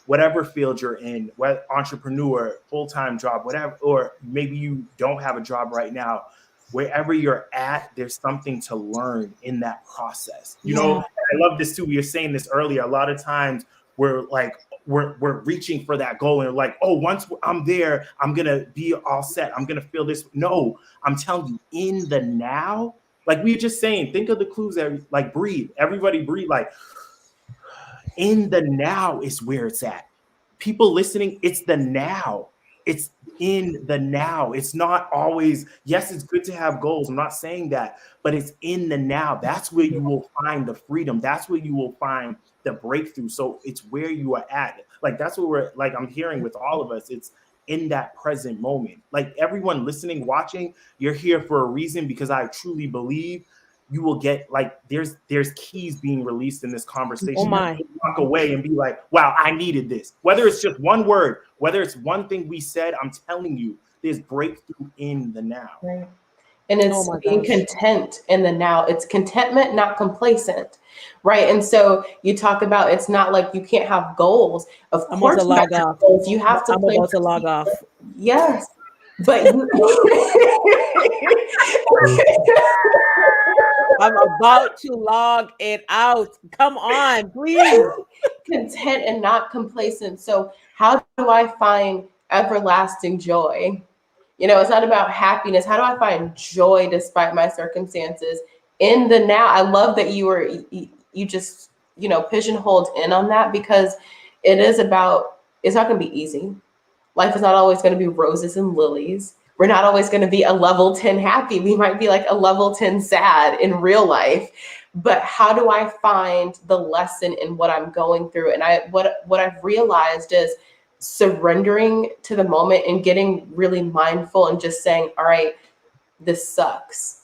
whatever field you're in, whether entrepreneur, full-time job, whatever, or maybe you don't have a job right now, wherever you're at, there's something to learn in that process. You know, I love this too. We were saying this earlier. A lot of times we're like, we're reaching for that goal and like, oh, once I'm there, I'm going to be all set. I'm going to feel this. No, I'm telling you, in the now, like we were just saying, think of the clues that like breathe. Everybody breathe. Like, in the now is where it's at. People listening, it's the now. It's in the now. It's not always, yes, it's good to have goals. I'm not saying that, but it's in the now. That's where you will find the freedom. That's where you will find the breakthrough. So it's where you are at. Like, that's what we're like, I'm hearing with all of us. It's in that present moment. Like everyone listening, watching, you're here for a reason, because I truly believe you will get like there's keys being released in this conversation. Oh my. You walk away and be like, wow, I needed this. Whether it's just one word, whether it's one thing we said, I'm telling you, there's breakthrough in the now. Right. And it's being content in the now. It's contentment, not complacent. Right. And so you talk about, it's not like you can't have goals. Of course, you have goals. You have to. I'm about to log off. Yes. But I'm about to log it out. Come on, please. Content and not complacent. So how do I find everlasting joy? You know, it's not about happiness. How do I find joy despite my circumstances in the now? I love that you just, you know, pigeonholed in on that, because it is about, it's not going to be easy. Life is not always going to be roses and lilies. We're not always going to be a level 10 happy. We might be like a level 10 sad in real life. But how do I find the lesson in what I'm going through? And what I've realized is surrendering to the moment and getting really mindful and just saying, all right, this sucks,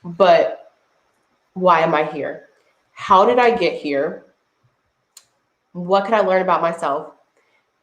but why am I here? How did I get here? What can I learn about myself?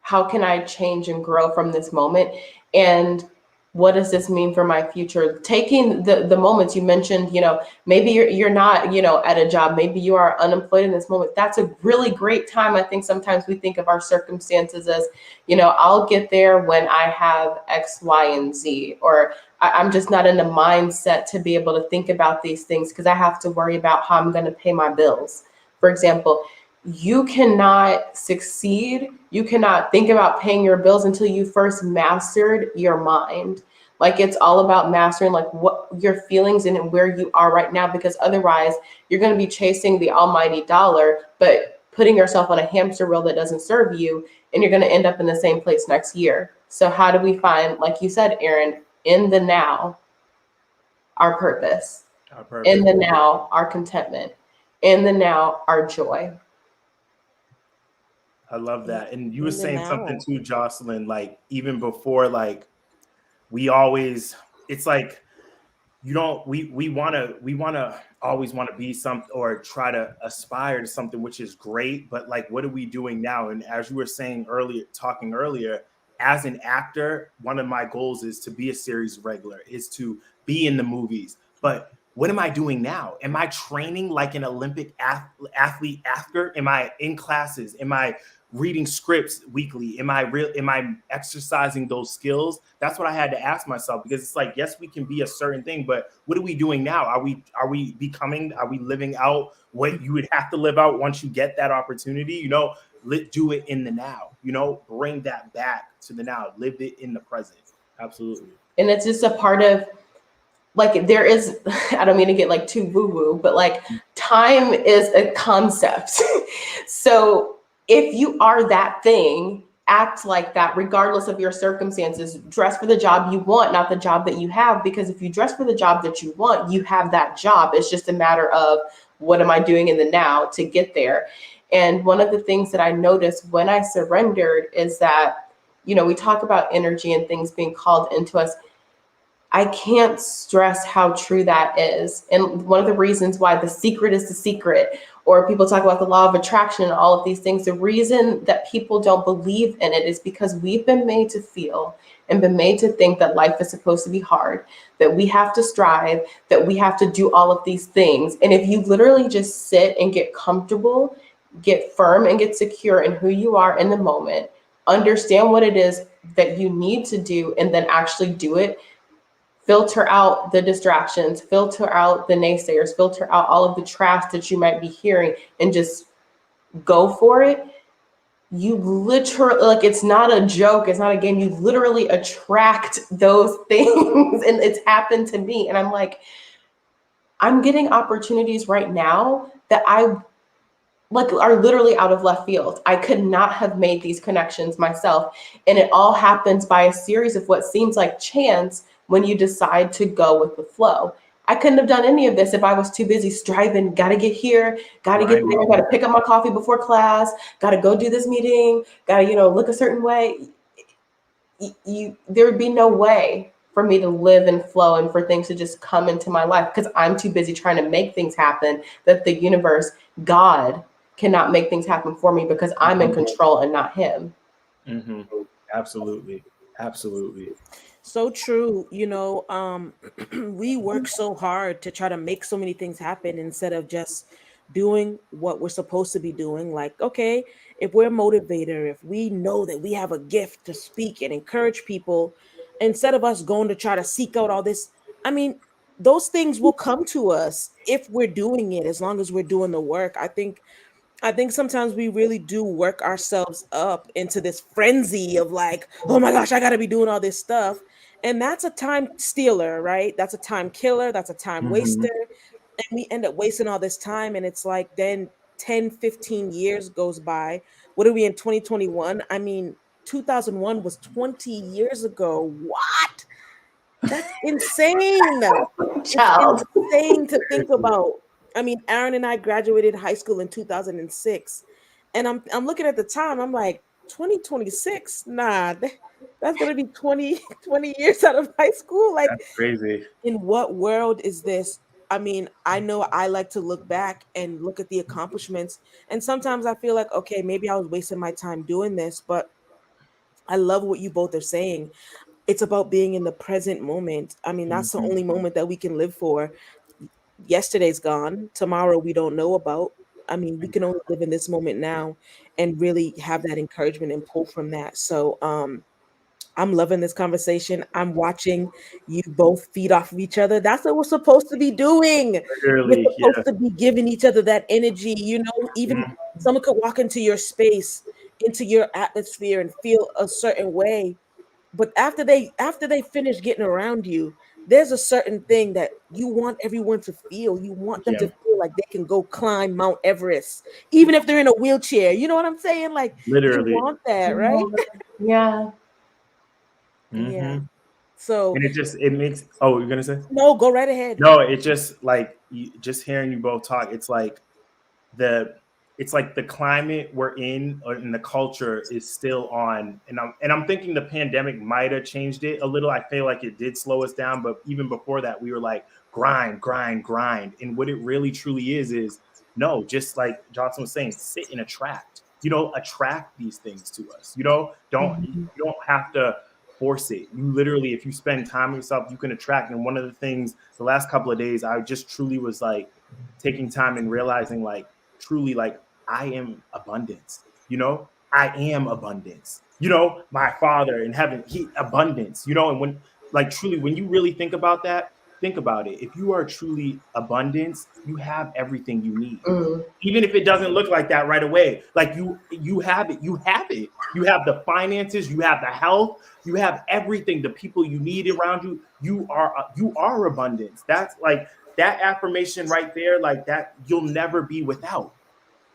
How can I change and grow from this moment? And what does this mean for my future? Taking the moments you mentioned, you know, maybe you're not, you know, at a job, maybe you are unemployed in this moment. That's a really great time. I think sometimes we think of our circumstances as, you know, I'll get there when I have X, Y, and Z, or I'm just not in the mindset to be able to think about these things because I have to worry about how I'm going to pay my bills. For example, you cannot succeed. You cannot think about paying your bills until you first mastered your mind. Like, it's all about mastering like what your feelings and where you are right now, because otherwise you're going to be chasing the almighty dollar, but putting yourself on a hamster wheel that doesn't serve you, and you're going to end up in the same place next year. So how do we find, like you said, Aaron, in the now, our purpose, in the now, our contentment, in the now, our joy? I love that. And you were saying something too, Jocelyn, like even before, like we always, it's like, you don't, we want to, always want to be something or try to aspire to something, which is great. But like, what are we doing now? And as you were saying earlier, talking earlier, as an actor, one of my goals is to be a series regular, is to be in the movies. But what am I doing now? Am I training like an Olympic athlete after? Am I in classes? Am I reading scripts weekly? Am I exercising those skills? That's what I had to ask myself, because it's like, yes, we can be a certain thing, but what are we doing now? Are we living out what you would have to live out once you get that opportunity? You know, do it in the now, you know, bring that back to the now, live it in the present. Absolutely. And it's just a part of, like, there is, I don't mean to get like too woo-woo, but like time is a concept. So if you are that thing, act like that, regardless of your circumstances. Dress for the job you want, not the job that you have. Because if you dress for the job that you want, you have that job. It's just a matter of, what am I doing in the now to get there? And one of the things that I noticed when I surrendered is that, you know, we talk about energy and things being called into us. I can't stress how true that is. And one of the reasons why The Secret is the secret, or people talk about the law of attraction and all of these things, the reason that people don't believe in it is because we've been made to feel and been made to think that life is supposed to be hard, that we have to strive, that we have to do all of these things. And if you literally just sit and get comfortable, get firm and get secure in who you are in the moment, understand what it is that you need to do, and then actually do it, filter out the distractions, filter out the naysayers, filter out all of the trash that you might be hearing, and just go for it. You literally, like, it's not a joke, it's not a game, you literally attract those things. And it's happened to me. And I'm like, I'm getting opportunities right now that I like are literally out of left field. I could not have made these connections myself. And it all happens by a series of what seems like chance when you decide to go with the flow. I couldn't have done any of this if I was too busy striving, got to get here, got to get there, got to pick up my coffee before class, got to go do this meeting, got to, you know, look a certain way. There would be no way for me to live and flow and for things to just come into my life, because I'm too busy trying to make things happen, that the universe, God, cannot make things happen for me, because I'm in control and not him. Mm-hmm. Absolutely. Absolutely. So true. You know, we work so hard to try to make so many things happen instead of just doing what we're supposed to be doing. Like, okay, if we're a motivator, if we know that we have a gift to speak and encourage people, instead of us going to try to seek out all this, I mean, those things will come to us if we're doing it, as long as we're doing the work. I think sometimes we really do work ourselves up into this frenzy of like, oh my gosh, I got to be doing all this stuff. And that's a time stealer, right? That's a time killer. That's a time waster. And we end up wasting all this time. And it's like, then 10, 15 years goes by. What are we in 2021? I mean, 2001 was 20 years ago. What? That's insane. Child. It's insane to think about. I mean, Aaron and I graduated high school in 2006. And I'm looking at the time, I'm like, 2026? Nah, that's gonna be 20 years out of high school. Like, that's crazy. In what world is this? I mean, I know I like to look back and look at the accomplishments. And sometimes I feel like, okay, maybe I was wasting my time doing this, but I love what you both are saying. It's about being in the present moment. I mean, that's the only moment that we can live for. Yesterday's gone. Tomorrow we don't know about. I mean, we can only live in this moment now and really have that encouragement and pull from that. So I'm loving this conversation. I'm watching you both feed off of each other. That's what we're supposed to be doing. We're supposed to be giving each other that energy. You know, even someone could walk into your space, into your atmosphere, and feel a certain way. But after they finish getting around you, there's a certain thing that you want everyone to feel. You want them to feel like they can go climb Mount Everest, even if they're in a wheelchair. You know what I'm saying? Like, literally, you want that, right? Yeah. Yeah. So, and it makes, oh, you're gonna say? No, go right ahead. No, it just like, just hearing you both talk, it's like the climate we're in, or in the culture, is still on. And I'm thinking the pandemic might have changed it a little. I feel like it did slow us down, but even before that, we were like grind. And what it really truly is no, just like Jocelyn was saying, sit and attract, attract these things to us. You don't have to force it. You literally, if you spend time with yourself, you can attract. And one of the things, the last couple of days, I just truly was like taking time and realizing like, truly, like, I am abundance, I am abundance, my Father in heaven, he abundance, and when, like, truly, when you really think about that, think about it. If you are truly abundance, you have everything you need. Even if it doesn't look like that right away, like you have it. You have the finances, you have the health, you have everything, the people you need around you. You are abundance. That's like that affirmation right there, like that you'll never be without.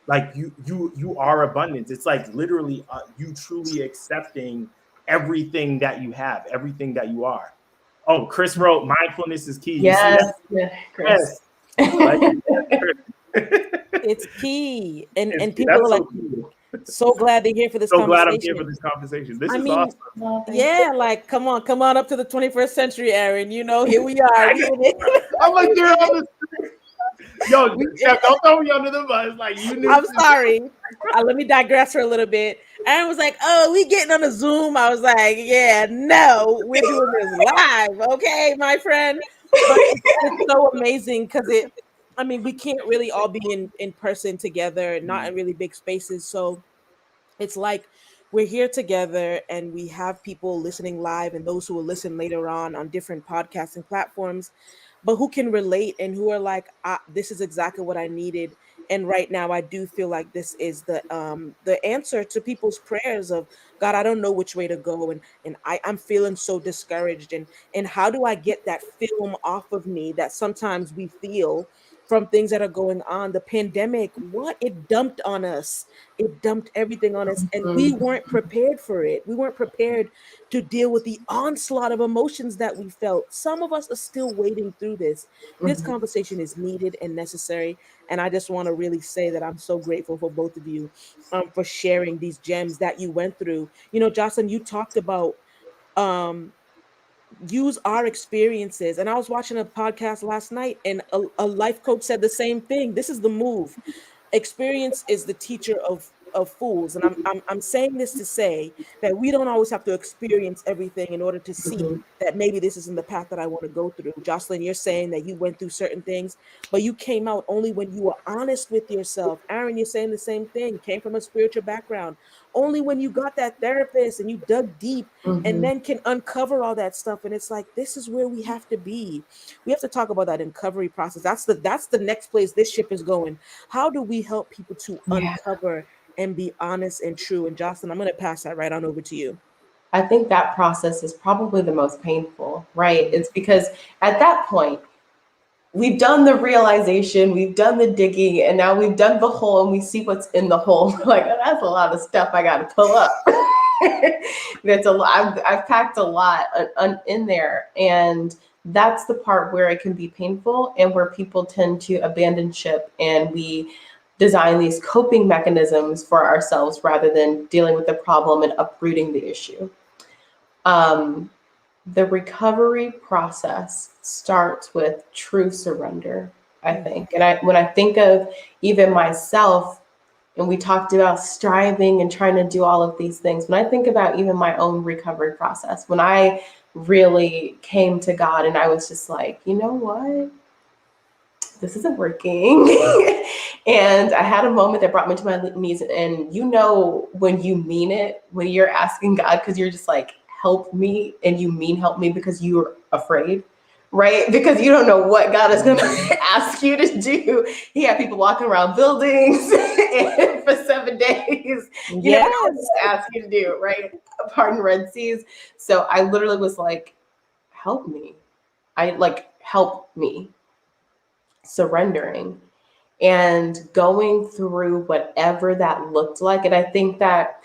Like you are abundance. It's like literally you truly accepting everything that you have, everything that you are. Oh, Chris wrote, mindfulness is key. Yes, Chris. It's key. And people that's are like, so glad they're here for this so conversation. glad I'm here for this conversation. This is awesome. Yeah, like, come on up to the 21st century, Aaron. Here we are. I'm like, you're on the Yo, don't throw me under the bus. Like, you knew. I'm sorry. Let me digress for a little bit. Aaron was like, "Oh, we getting on a Zoom." I was like, "Yeah, no, we're doing this live, okay, my friend." But it's so amazing because we can't really all be in person together, not in really big spaces. So it's like we're here together and we have people listening live and those who will listen later on different podcasting platforms, but who can relate and who are like, this is exactly what I needed. And right now I do feel like this is the answer to people's prayers of, God, I don't know which way to go. And I'm feeling so discouraged. And how do I get that film off of me that sometimes we feel from things that are going on? The pandemic, what it dumped on us. It dumped everything on us, and we weren't prepared for it. We weren't prepared to deal with the onslaught of emotions that we felt. Some of us are still wading through this. This conversation is needed and necessary, and I just want to really say that I'm so grateful for both of you for sharing these gems that you went through. Jocelyn, you talked about use our experiences. And I was watching a podcast last night and a life coach said the same thing. This is the move. Experience is the teacher of fools. And I'm saying this to say that we don't always have to experience everything in order to see that maybe this isn't the path that I want to go through. Jocelyn, you're saying that you went through certain things, but you came out only when you were honest with yourself. Aaron, you're saying the same thing, came from a spiritual background. Only when you got that therapist and you dug deep and then can uncover all that stuff. And it's like, this is where we have to be. We have to talk about that uncovery process. That's the next place this ship is going. How do we help people to uncover and be honest and true? And Jocelyn, I'm going to pass that right on over to you. I think that process is probably the most painful, right? It's because at that point, we've done the realization, we've done the digging, and now we've dug the hole and we see what's in the hole. Like, that's a lot of stuff I got to pull up. That's a lot. I've packed a lot in there. And that's the part where it can be painful and where people tend to abandon ship, and we design these coping mechanisms for ourselves rather than dealing with the problem and uprooting the issue. The recovery process starts with true surrender, I think. And when I think of even myself, and we talked about striving and trying to do all of these things, when I think about even my own recovery process, when I really came to God and I was just like, you know what? This isn't working. And I had a moment that brought me to my knees. And when you mean it, when you're asking God, because you're just like, help me, and you mean help me because you're afraid, right? Because you don't know what God is going to ask you to do. He had people walking around buildings and for 7 days. You know what to ask you to do, right? Pardon Red Seas. So I literally was like, help me. Help me. Surrendering and going through whatever that looked like. And I think that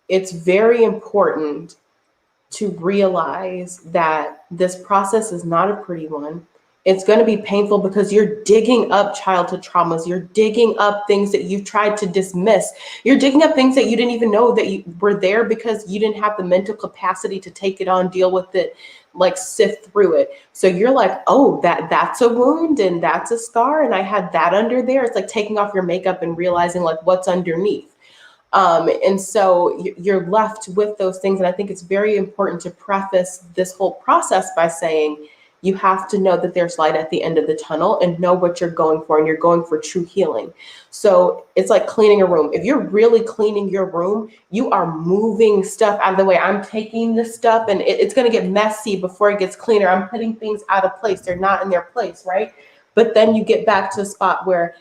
it's very important to realize that this process is not a pretty one. it's going to be painful because you're digging up childhood traumas. You're digging up things that you've tried to dismiss. You're digging up things that you didn't even know that you were there because you didn't have the mental capacity to take it on, deal with it, like sift through it. So you're like, oh, that's a wound and that's a scar. And I had that under there. It's like taking off your makeup and realizing like what's underneath. And so you're left with those things. And I think it's very important to preface this whole process by saying, you have to know that there's light at the end of the tunnel and know what you're going for, and you're going for true healing. So it's like cleaning a room. If you're really cleaning your room, you are moving stuff out of the way. I'm taking this stuff and it's going to get messy before it gets cleaner. I'm putting things out of place. They're not in their place, right? But then you get back to a spot where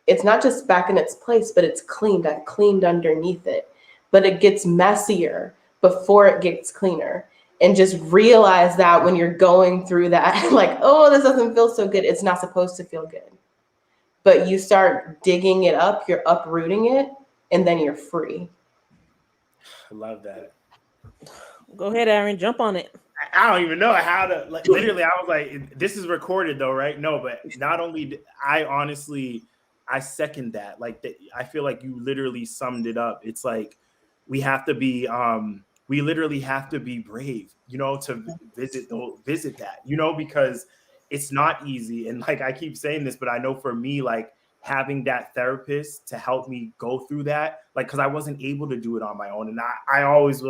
it's not just back in its place, but it's cleaned. I've cleaned underneath it. But it gets messier before it gets cleaner. And just realize that when you're going through that, like, oh, this doesn't feel so good. It's not supposed to feel good. But you start digging it up, you're uprooting it, and then you're free. I love that. Go ahead, Aaron, jump on it. I don't even know how to, like, literally, I was like, this is recorded though, right? No, but not only, I second that. Like, I feel like you literally summed it up. It's like, we literally have to be brave, to visit that, because it's not easy. And like, I keep saying this, but I know for me, like, having that therapist to help me go through that, like, because I wasn't able to do it on my own. And I was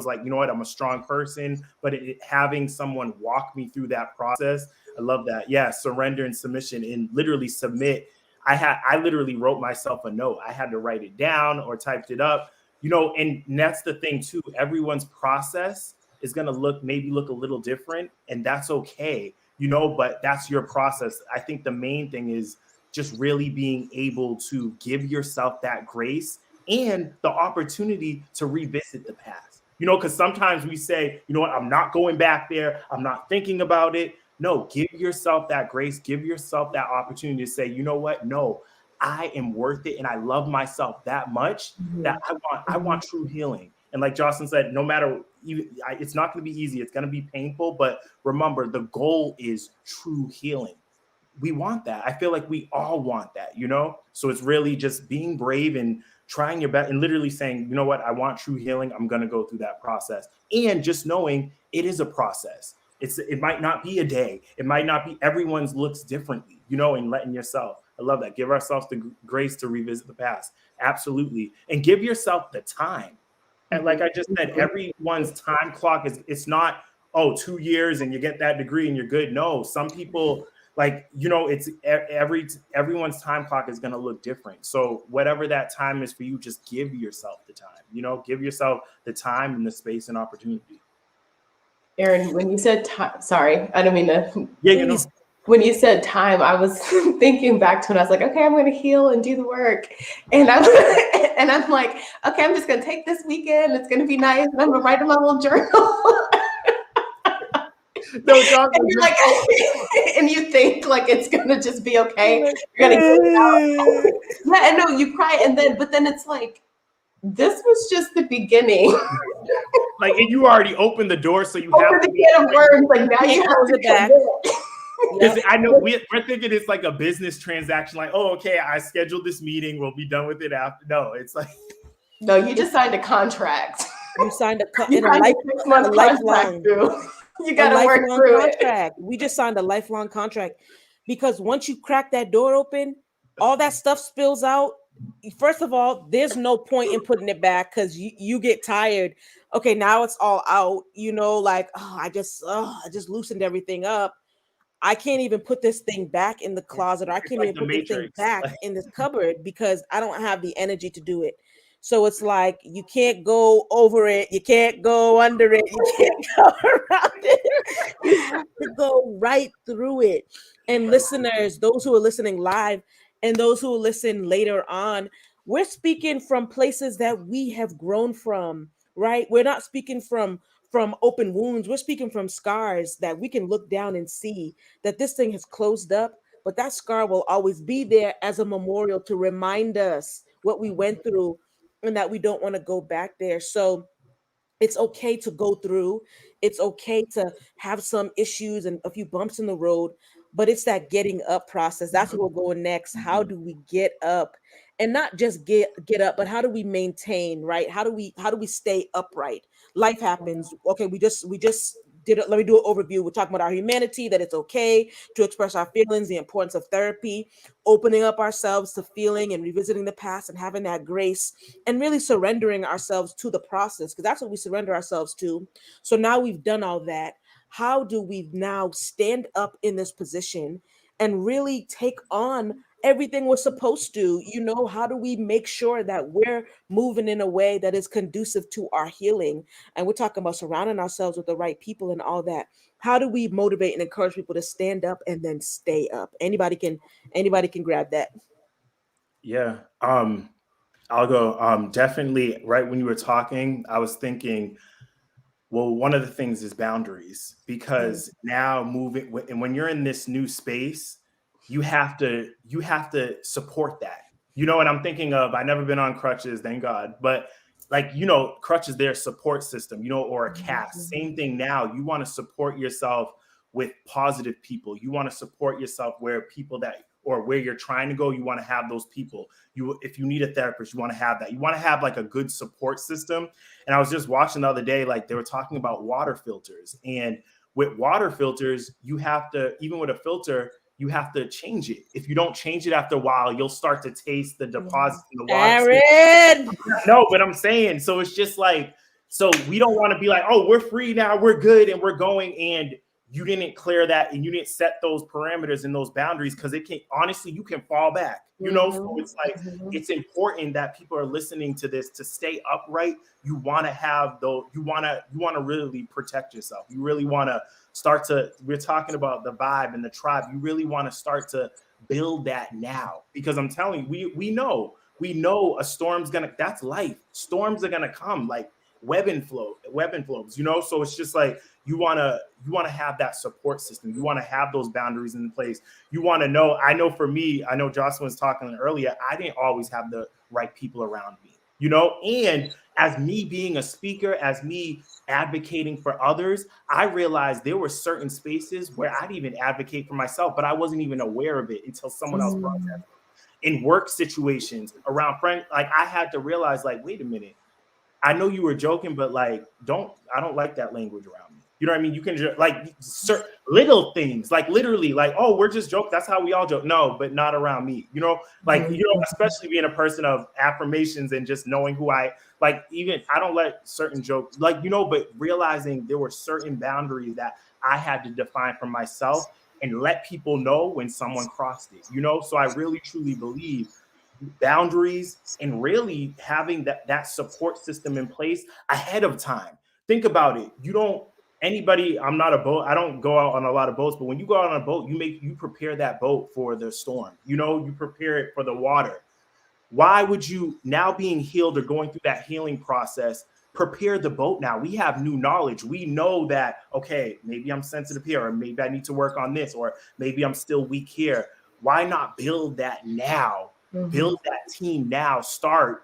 like, you know what, I'm a strong person, but having someone walk me through that process, I love that. Yeah, surrender and submission, and literally submit. I literally wrote myself a note. I had to write it down or typed it up, and that's the thing too. Everyone's process is going to maybe look a little different, and that's okay, but that's your process. I think the main thing is just really being able to give yourself that grace and the opportunity to revisit the past, because sometimes we say, you know what, I'm not going back there. I'm not thinking about it. No, give yourself that grace, give yourself that opportunity to say, you know what, no, I am worth it. And I love myself that much that I want true healing. And like Jocelyn said, no matter, it's not going to be easy. It's going to be painful, but remember, the goal is true healing. We want that. I feel like we all want that, So it's really just being brave and trying your best and literally saying, you know what, I want true healing. I'm going to go through that process. And just knowing it is a process. It might not be a day. It might not be, everyone's looks differently, and letting yourself, I love that. Give ourselves the grace to revisit the past. Absolutely. And give yourself the time. And like I just said, everyone's time clock it's not, 2 years and you get that degree and you're good. No, some people, like, it's everyone's time clock is going to look different. So whatever that time is for you, just give yourself the time, give yourself the time and the space and opportunity. Aaron, when you said time, sorry, I don't mean to. Yeah, When you said time, I was thinking back to when I was like, okay, I'm going to heal and do the work. And I'm like, okay, I'm just going to take this weekend. It's going to be nice. And I'm going to write in my little journal. No, and you're like, and you think like it's gonna just be okay. You're gonna get it out. Yeah, and no, you cry, but then it's like, this was just the beginning. Like, and you already opened the door, so you have to get a word. Like, now you have to back. Yep. I know we're thinking it's like a business transaction. Like, oh, okay, I scheduled this meeting. We'll be done with it after. No, it's like, no, you just signed a contract. You signed a lifelong. You got to work through contract. We just signed a lifelong contract, because once you crack that door open, all that stuff spills out. First of all, there's no point in putting it back because you get tired. Okay, now it's all out. Like, I just loosened everything up. I can't even put this thing back in the closet, or I can't even put this thing back in this cupboard because I don't have the energy to do it. So it's like, you can't go over it. You can't go under it. You can't go around it. You have to go right through it. And listeners, those who are listening live and those who will listen later on, we're speaking from places that we have grown from, right? We're not speaking from open wounds. We're speaking from scars that we can look down and see that this thing has closed up, but that scar will always be there as a memorial to remind us what we went through and that we don't want to go back there. So it's okay to go through. It's okay to have some issues and a few bumps in the road, but it's that getting up process. That's where we're going next. How do we get up? And not just get up, but how do we maintain, right? How do we stay upright? Life happens. Okay, we just did it. Let me do an overview. We're talking about our humanity, that it's okay to express our feelings, the importance of therapy, opening up ourselves to feeling and revisiting the past and having that grace and really surrendering ourselves to the process, because that's what we surrender ourselves to. So now we've done all that. How do we now stand up in this position and really take on everything we're supposed to? How do we make sure that we're moving in a way that is conducive to our healing? And we're talking about surrounding ourselves with the right people and all that. How do we motivate and encourage people to stand up and then stay up? Anybody can grab that. Yeah. I'll go. Definitely. Right when you were talking, I was thinking, well, one of the things is boundaries, because now moving, and when you're in this new space, you have to support that. And I'm thinking of, I never been on crutches, thank God, but like, crutches, their support system, or a cast. Same thing now. You want to support yourself with positive people. You want to support yourself where people that, or where you're trying to go, you want to have those people. If you need a therapist, you want to have that. You want to have like a good support system. And I was just watching the other day, like they were talking about water filters. And with water filters, you have to, even with a filter, you have to change it. If you don't change it after a while, you'll start to taste the deposits in the water. Aaron! No, but I'm saying, so it's just like, so we don't want to be like, oh, we're free now, we're good, and we're going, and you didn't clear that, and you didn't set those parameters and those boundaries, because it can, honestly, you can fall back, So it's like, it's important that people are listening to this to stay upright. You want to have those, you want to really protect yourself. You really want to start to, we're talking about the vibe and the tribe. You really want to start to build that now, because I'm telling you, we know a storm's that's life. Storms are gonna come, like web flows, So it's just like, you want to have that support system. You want to have those boundaries in place. You want to know, I know for me, I know Jocelyn was talking earlier, I didn't always have the right people around me, and as me being a speaker, as me advocating for others, I realized there were certain spaces where I'd even advocate for myself, but I wasn't even aware of it until someone else brought that up. In work situations, around friends, like I had to realize, like, wait a minute, I know you were joking, but like, I don't like that language around me. You know what I mean? You can just like little things, like literally, like, oh, we're just joking. That's how we all joke. No, but not around me. Like, especially being a person of affirmations and just knowing who I like. Even I don't let certain jokes, like, but realizing there were certain boundaries that I had to define for myself and let people know when someone crossed it. So I really truly believe boundaries and really having that support system in place ahead of time. Think about it. I'm not a boat. I don't go out on a lot of boats, but when you go out on a boat, you prepare that boat for the storm. You prepare it for the water. Why would you, now being healed or going through that healing process, prepare the boat now? We have new knowledge. We know that, okay, maybe I'm sensitive here, or maybe I need to work on this, or maybe I'm still weak here. Why not build that now? Build that team now.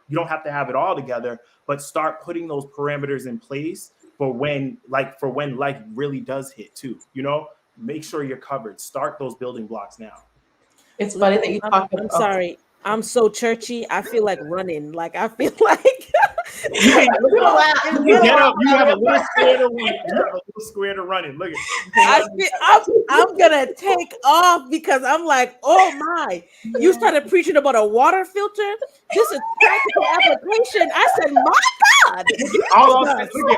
You don't have to have it all together, but start putting those parameters in place for when life really does hit too. Make sure you're covered. Start those building blocks now. It's funny that you talk about. I'm sorry. I'm so churchy. I feel like running. Like I feel like you get up. You have a little square to run. You have a little square to run it. Look at. I'm gonna take off, because I'm like, oh my! You started preaching about a water filter. This is practical application. I said, my God!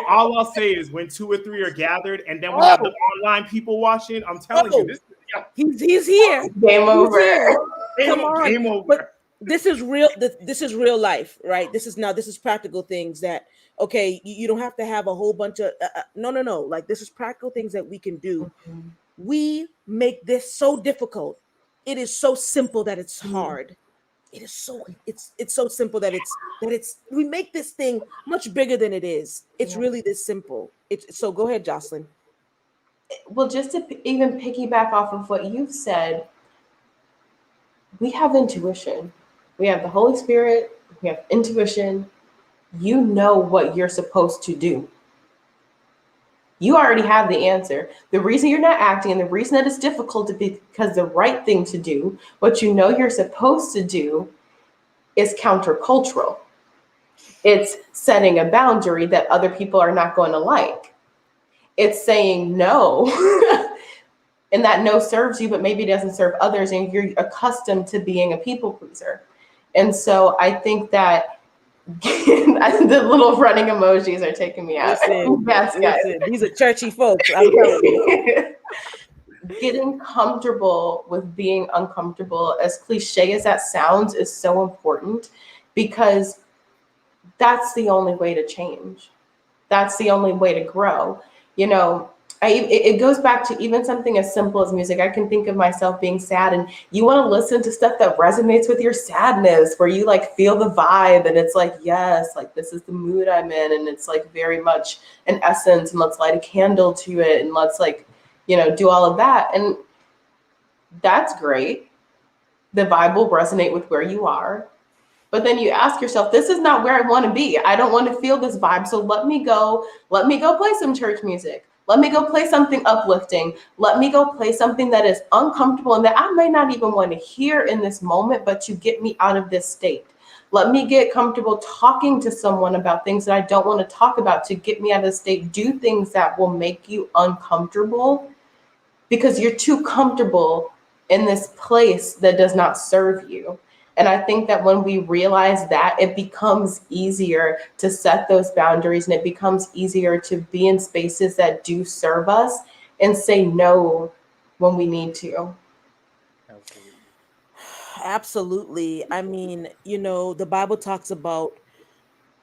All I'll say is, when 2 or 3 are gathered, and then we have the online people watching. I'm telling you, he's here. Game over. Come on. Game over. But this is real. This is real life, right? This is practical things that, okay, you don't have to have a whole bunch of no. Like, this is practical things that we can do. We make this so difficult. It is so simple that it's hard. It is so it's so simple that it's we make this thing much bigger than it is. It's really this simple. So go ahead, Jocelyn. Well, just to even piggyback off of what you've said, we have intuition. We have the Holy Spirit. We have intuition. You know what you're supposed to do. You already have the answer. The reason you're not acting and the reason that it's difficult is because the right thing to do, what you know you're supposed to do, is countercultural. It's setting a boundary that other people are not going to like. It's saying no. And that no serves you, but maybe it doesn't serve others. And you're accustomed to being a people pleaser. And so I think that the little running emojis are taking me out. Listen, these are churchy folks. I'm telling you. Getting comfortable with being uncomfortable, as cliche as that sounds, is so important, because that's the only way to change. That's the only way to grow. You know, it goes back to even something as simple as music. I can think of myself being sad, and you want to listen to stuff that resonates with your sadness, where you like feel the vibe, and it's like, yes, like this is the mood I'm in, and it's like very much an essence, and let's light a candle to it, and let's like, you know, do all of that. And that's great. The vibe will resonate with where you are. But then you ask yourself, this is not where I want to be. I don't want to feel this vibe. So let me go play some church music. Let me go play something uplifting. Let me go play something that is uncomfortable and that I may not even want to hear in this moment, but to get me out of this state. Let me get comfortable talking to someone about things that I don't want to talk about to get me out of the state. Do things that will make you uncomfortable, because you're too comfortable in this place that does not serve you. And I think that when we realize that, it becomes easier to set those boundaries, and it becomes easier to be in spaces that do serve us and say no when we need to. Absolutely. I mean, you know, the Bible talks about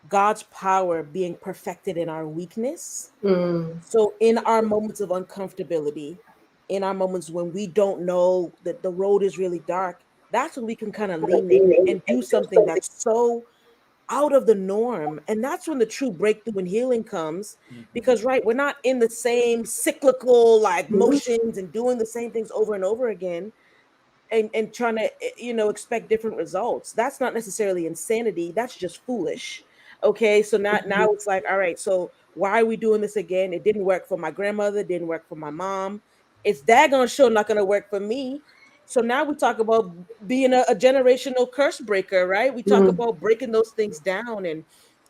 God's power being perfected in our weakness. So in our moments of uncomfortability, in our moments when we don't know that the road is really dark, that's when we can kind of lean in and do something that's so out of the norm. And that's when the true breakthrough and healing comes. Because, right, we're not in the same cyclical like motions and doing the same things over and over again. And trying to, you know, expect different results. That's not necessarily insanity. That's just foolish. Okay, so now it's like, all right, so why are we doing this again? It didn't work for my grandmother, didn't work for my mom. It's daggone sure not going to work for me. So now we talk about being a generational curse breaker, right? We talk about breaking those things down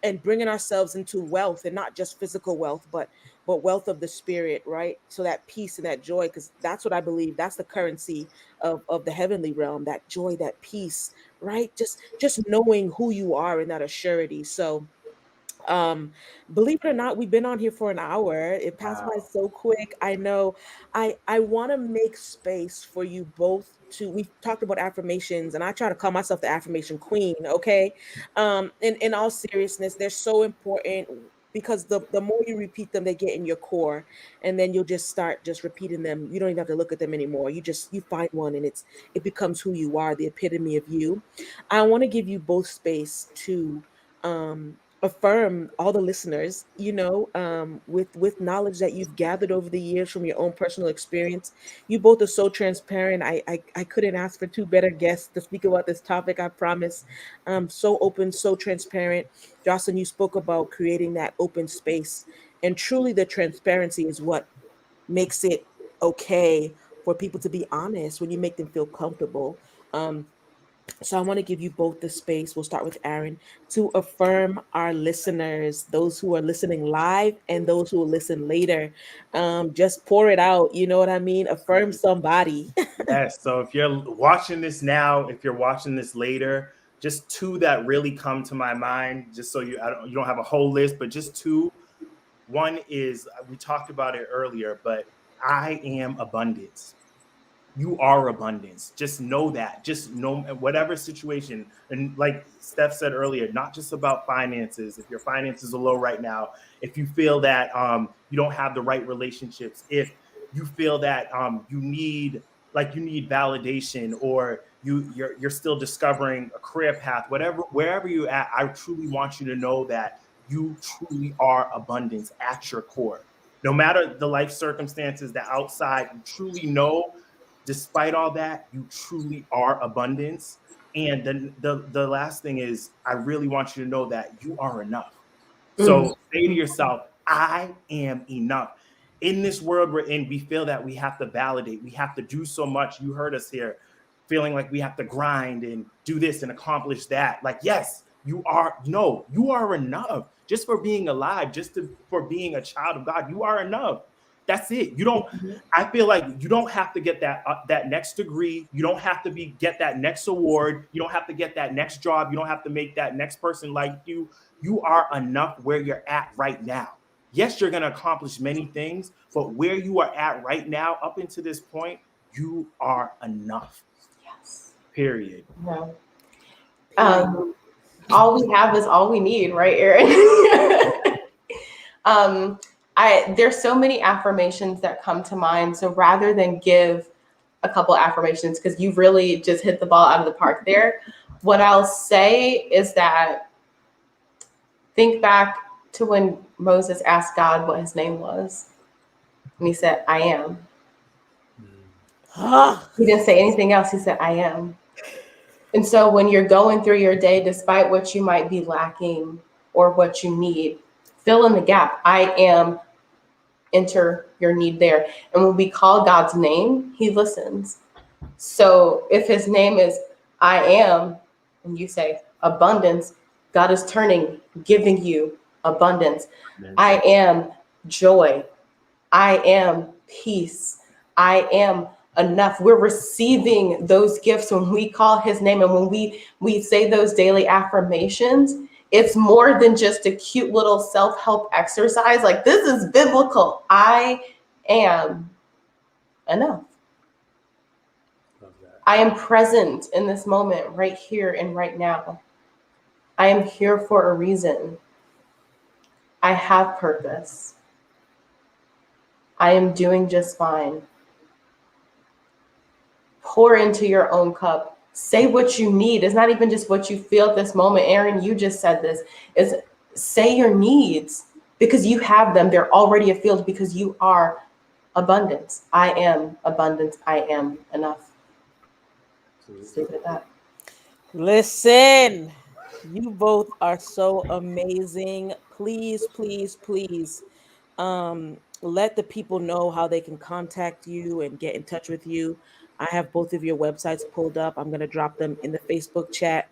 and bringing ourselves into wealth, and not just physical wealth, but wealth of the spirit, right? So that peace and that joy, because that's what I believe, that's the currency of the heavenly realm, that joy, that peace, right? Just knowing who you are in that assurity. So believe it or not, we've been on here for an hour. It passed by so quick. I know. I want to make space for you both to, we've talked about affirmations, and I try to call myself the affirmation queen. Okay. In all seriousness, they're so important, because the more you repeat them, they get in your core, and then you'll just start just repeating them. You don't even have to look at them anymore. You find one, and it becomes who you are, the epitome of you. I want to give you both space to affirm all the listeners, you know, with knowledge that you've gathered over the years from your own personal experience. You both are so transparent. I couldn't ask for two better guests to speak about this topic, I promise. So open, so transparent. Jocelyn, you spoke about creating that open space, and truly the transparency is what makes it okay for people to be honest, when you make them feel comfortable. So I want to give you both the space. We'll start with Aaron, to affirm our listeners, those who are listening live and those who will listen later. Just pour it out. You know what I mean? Affirm somebody. Yes. So if you're watching this now, if you're watching this later, just two that really come to my mind, just so you don't have a whole list, but just two. One is, we talked about it earlier, but I am abundance. You are abundance. Just know that. Just know, whatever situation. And like Steph said earlier, not just about finances. If your finances are low right now, if you feel that you don't have the right relationships, if you feel that you need validation, or you're still discovering a career path, wherever you're at, I truly want you to know that you truly are abundance at your core. No matter the life circumstances that outside, you truly know, despite all that, you truly are abundance. And then the last thing is, I really want you to know that you are enough. So say to yourself, I am enough. in this world we're in, we feel that we have to validate, we have to do so much. You heard us here feeling like we have to grind and do this and accomplish that. Like, yes, you are enough just for being alive, for being a child of God. You are enough. That's it. You don't, I feel like you don't have to get that next degree. You don't have to get that next award. You don't have to get that next job. You don't have to make that next person like you. You are enough where you're at right now. Yes, you're going to accomplish many things, but where you are at right now, up until this point, you are enough. Yes. Period. No. All we have is all we need, right, Aaron? There's so many affirmations that come to mind. So rather than give a couple affirmations, because you've really just hit the ball out of the park there, what I'll say is that think back to when Moses asked God what his name was. And he said, I am. He didn't say anything else. He said, I am. And so when you're going through your day, despite what you might be lacking or what you need, fill in the gap. I am, enter your need there. And when we call God's name, he listens. So if his name is I am, and you say abundance, God is giving you abundance. I am joy. I am peace. I am enough. We're receiving those gifts when we call his name. And when we say those daily affirmations, it's more than just a cute little self-help exercise. Like, this is biblical. I am enough. I am present in this moment right here and right now. I am here for a reason. I have purpose. I am doing just fine. Pour into your own cup. Say what you need. It's not even just what you feel at this moment. Aaron, you just said this. Is say your needs because you have them. They're already fulfilled because you are abundance. I am abundance. I am enough. Let's leave it at that. Listen, you both are so amazing. Please, please, please, let the people know how they can contact you and get in touch with you. I have both of your websites pulled up. I'm going to drop them in the Facebook chat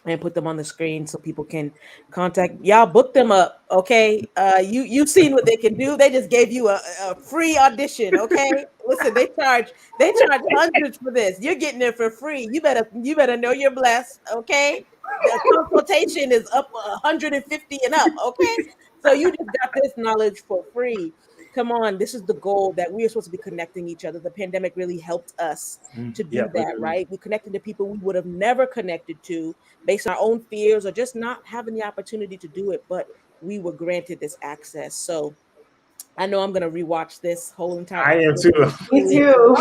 and put them on the screen so people can contact y'all. Book them up, okay? You've seen what they can do. They just gave you a free audition, okay? Listen, they charge hundreds for this. You're getting it for free. You better know you're blessed, okay? The consultation is up 150 and up, okay? So you just got this knowledge for free. Come on, this is the goal, that we are supposed to be connecting each other. The pandemic really helped us to do that, right? We connected to people we would have never connected to based on our own fears or just not having the opportunity to do it, but we were granted this access. So I know I'm going to rewatch this whole entire I am too. Me too.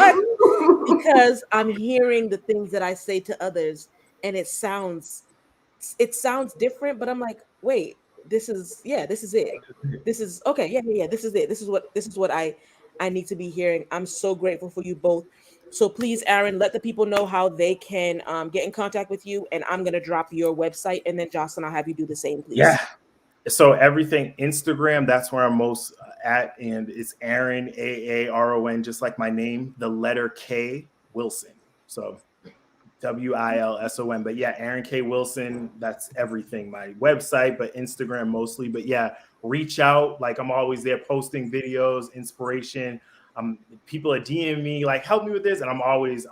because I'm hearing the things that I say to others and it sounds different, but I'm like, wait, this is it. This is okay. Yeah. This is it. This is what I need to be hearing. I'm so grateful for you both. So please, Aaron, let the people know how they can get in contact with you. And I'm going to drop your website. And then Jocelyn, I'll have you do the same, please. Yeah. So everything, Instagram, that's where I'm most at. And it's Aaron, Aaron, just like my name, the letter K, Wilson. So Wilson. But yeah, Aaron K. Wilson, that's everything. My website, but Instagram mostly. But yeah, reach out. Like, I'm always there posting videos, inspiration. People are DMing me, like, help me with this. And I'm always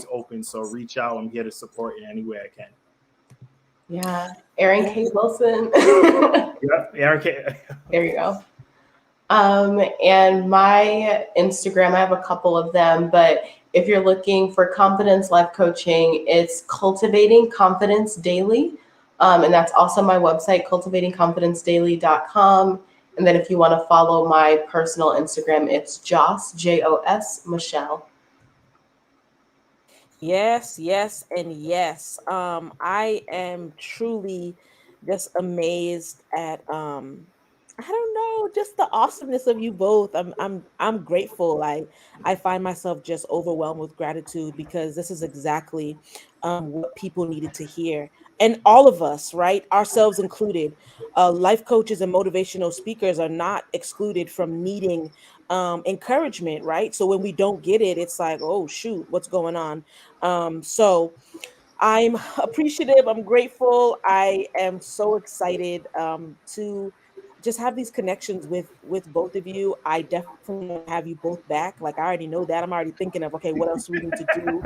open. So reach out. I'm here to support in any way I can. Yeah. Aaron K. Wilson. Yep, Aaron K. There you go. And my Instagram, I have a couple of them, but if you're looking for confidence life coaching, it's Cultivating Confidence Daily. And that's also my website, cultivatingconfidencedaily.com. And then if you want to follow my personal Instagram, it's Jos, Michelle. Yes, and yes. I am truly just amazed at I don't know, just the awesomeness of you both. I'm grateful. I find myself just overwhelmed with gratitude because this is exactly what people needed to hear, and all of us, right, ourselves included. Life coaches and motivational speakers are not excluded from needing encouragement, right? So when we don't get it, it's like, oh shoot, what's going on? So I'm appreciative. I'm grateful. I am so excited to just have these connections with both of you. I definitely want to have you both back. Like I already know that. I'm already thinking of, okay, what else do we need to do?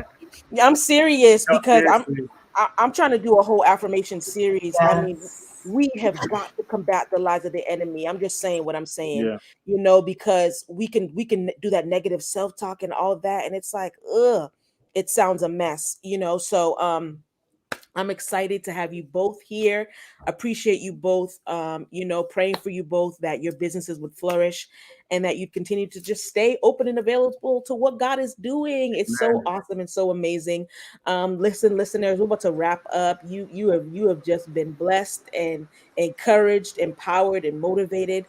Yeah, I'm serious No, because seriously. I'm trying to do a whole affirmation series. I mean, Yes. we have got to combat the lies of the enemy. I'm just saying what I'm saying, Yeah. because we can do that negative self-talk and all of that, and it's like, ugh, it sounds a mess, So I'm excited to have you both here. Appreciate you both. Praying for you both that your businesses would flourish and that you continue to just stay open and available to what God is doing. It's so Man. awesome and so amazing. Listen, listeners, we're about to wrap up. You have just been blessed and encouraged, empowered, and motivated.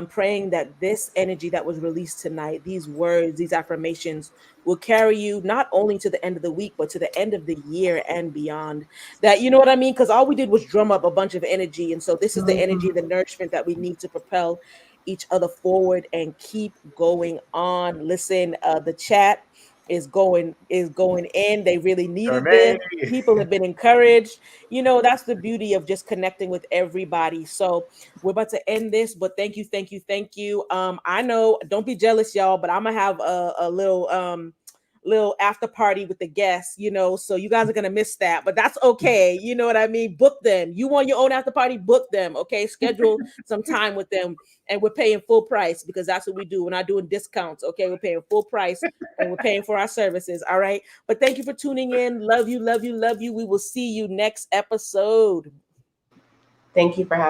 Praying that this energy that was released tonight, these words, these affirmations, will carry you not only to the end of the week, but to the end of the year and beyond. That, you know what I mean? Because all we did was drum up a bunch of energy. And so this is the energy, the nourishment that we need to propel each other forward and keep going on. Listen, the chat is going in. They really needed Charmaine. this. People have been encouraged. That's the beauty of just connecting with everybody. So we're about to end this, but thank you, thank you, thank you. I know, don't be jealous, y'all, but I'm gonna have a little after party with the guests, so you guys are gonna miss that, but that's okay. You know what I mean? Book them. You want your own after party? Book them. Okay, schedule some time with them, and we're paying full price because that's what we do. We're not doing discounts. Okay, we're paying full price and we're paying for our services. All right. But thank you for tuning in. Love you, love you, love you. We will see you next episode. Thank you for having me.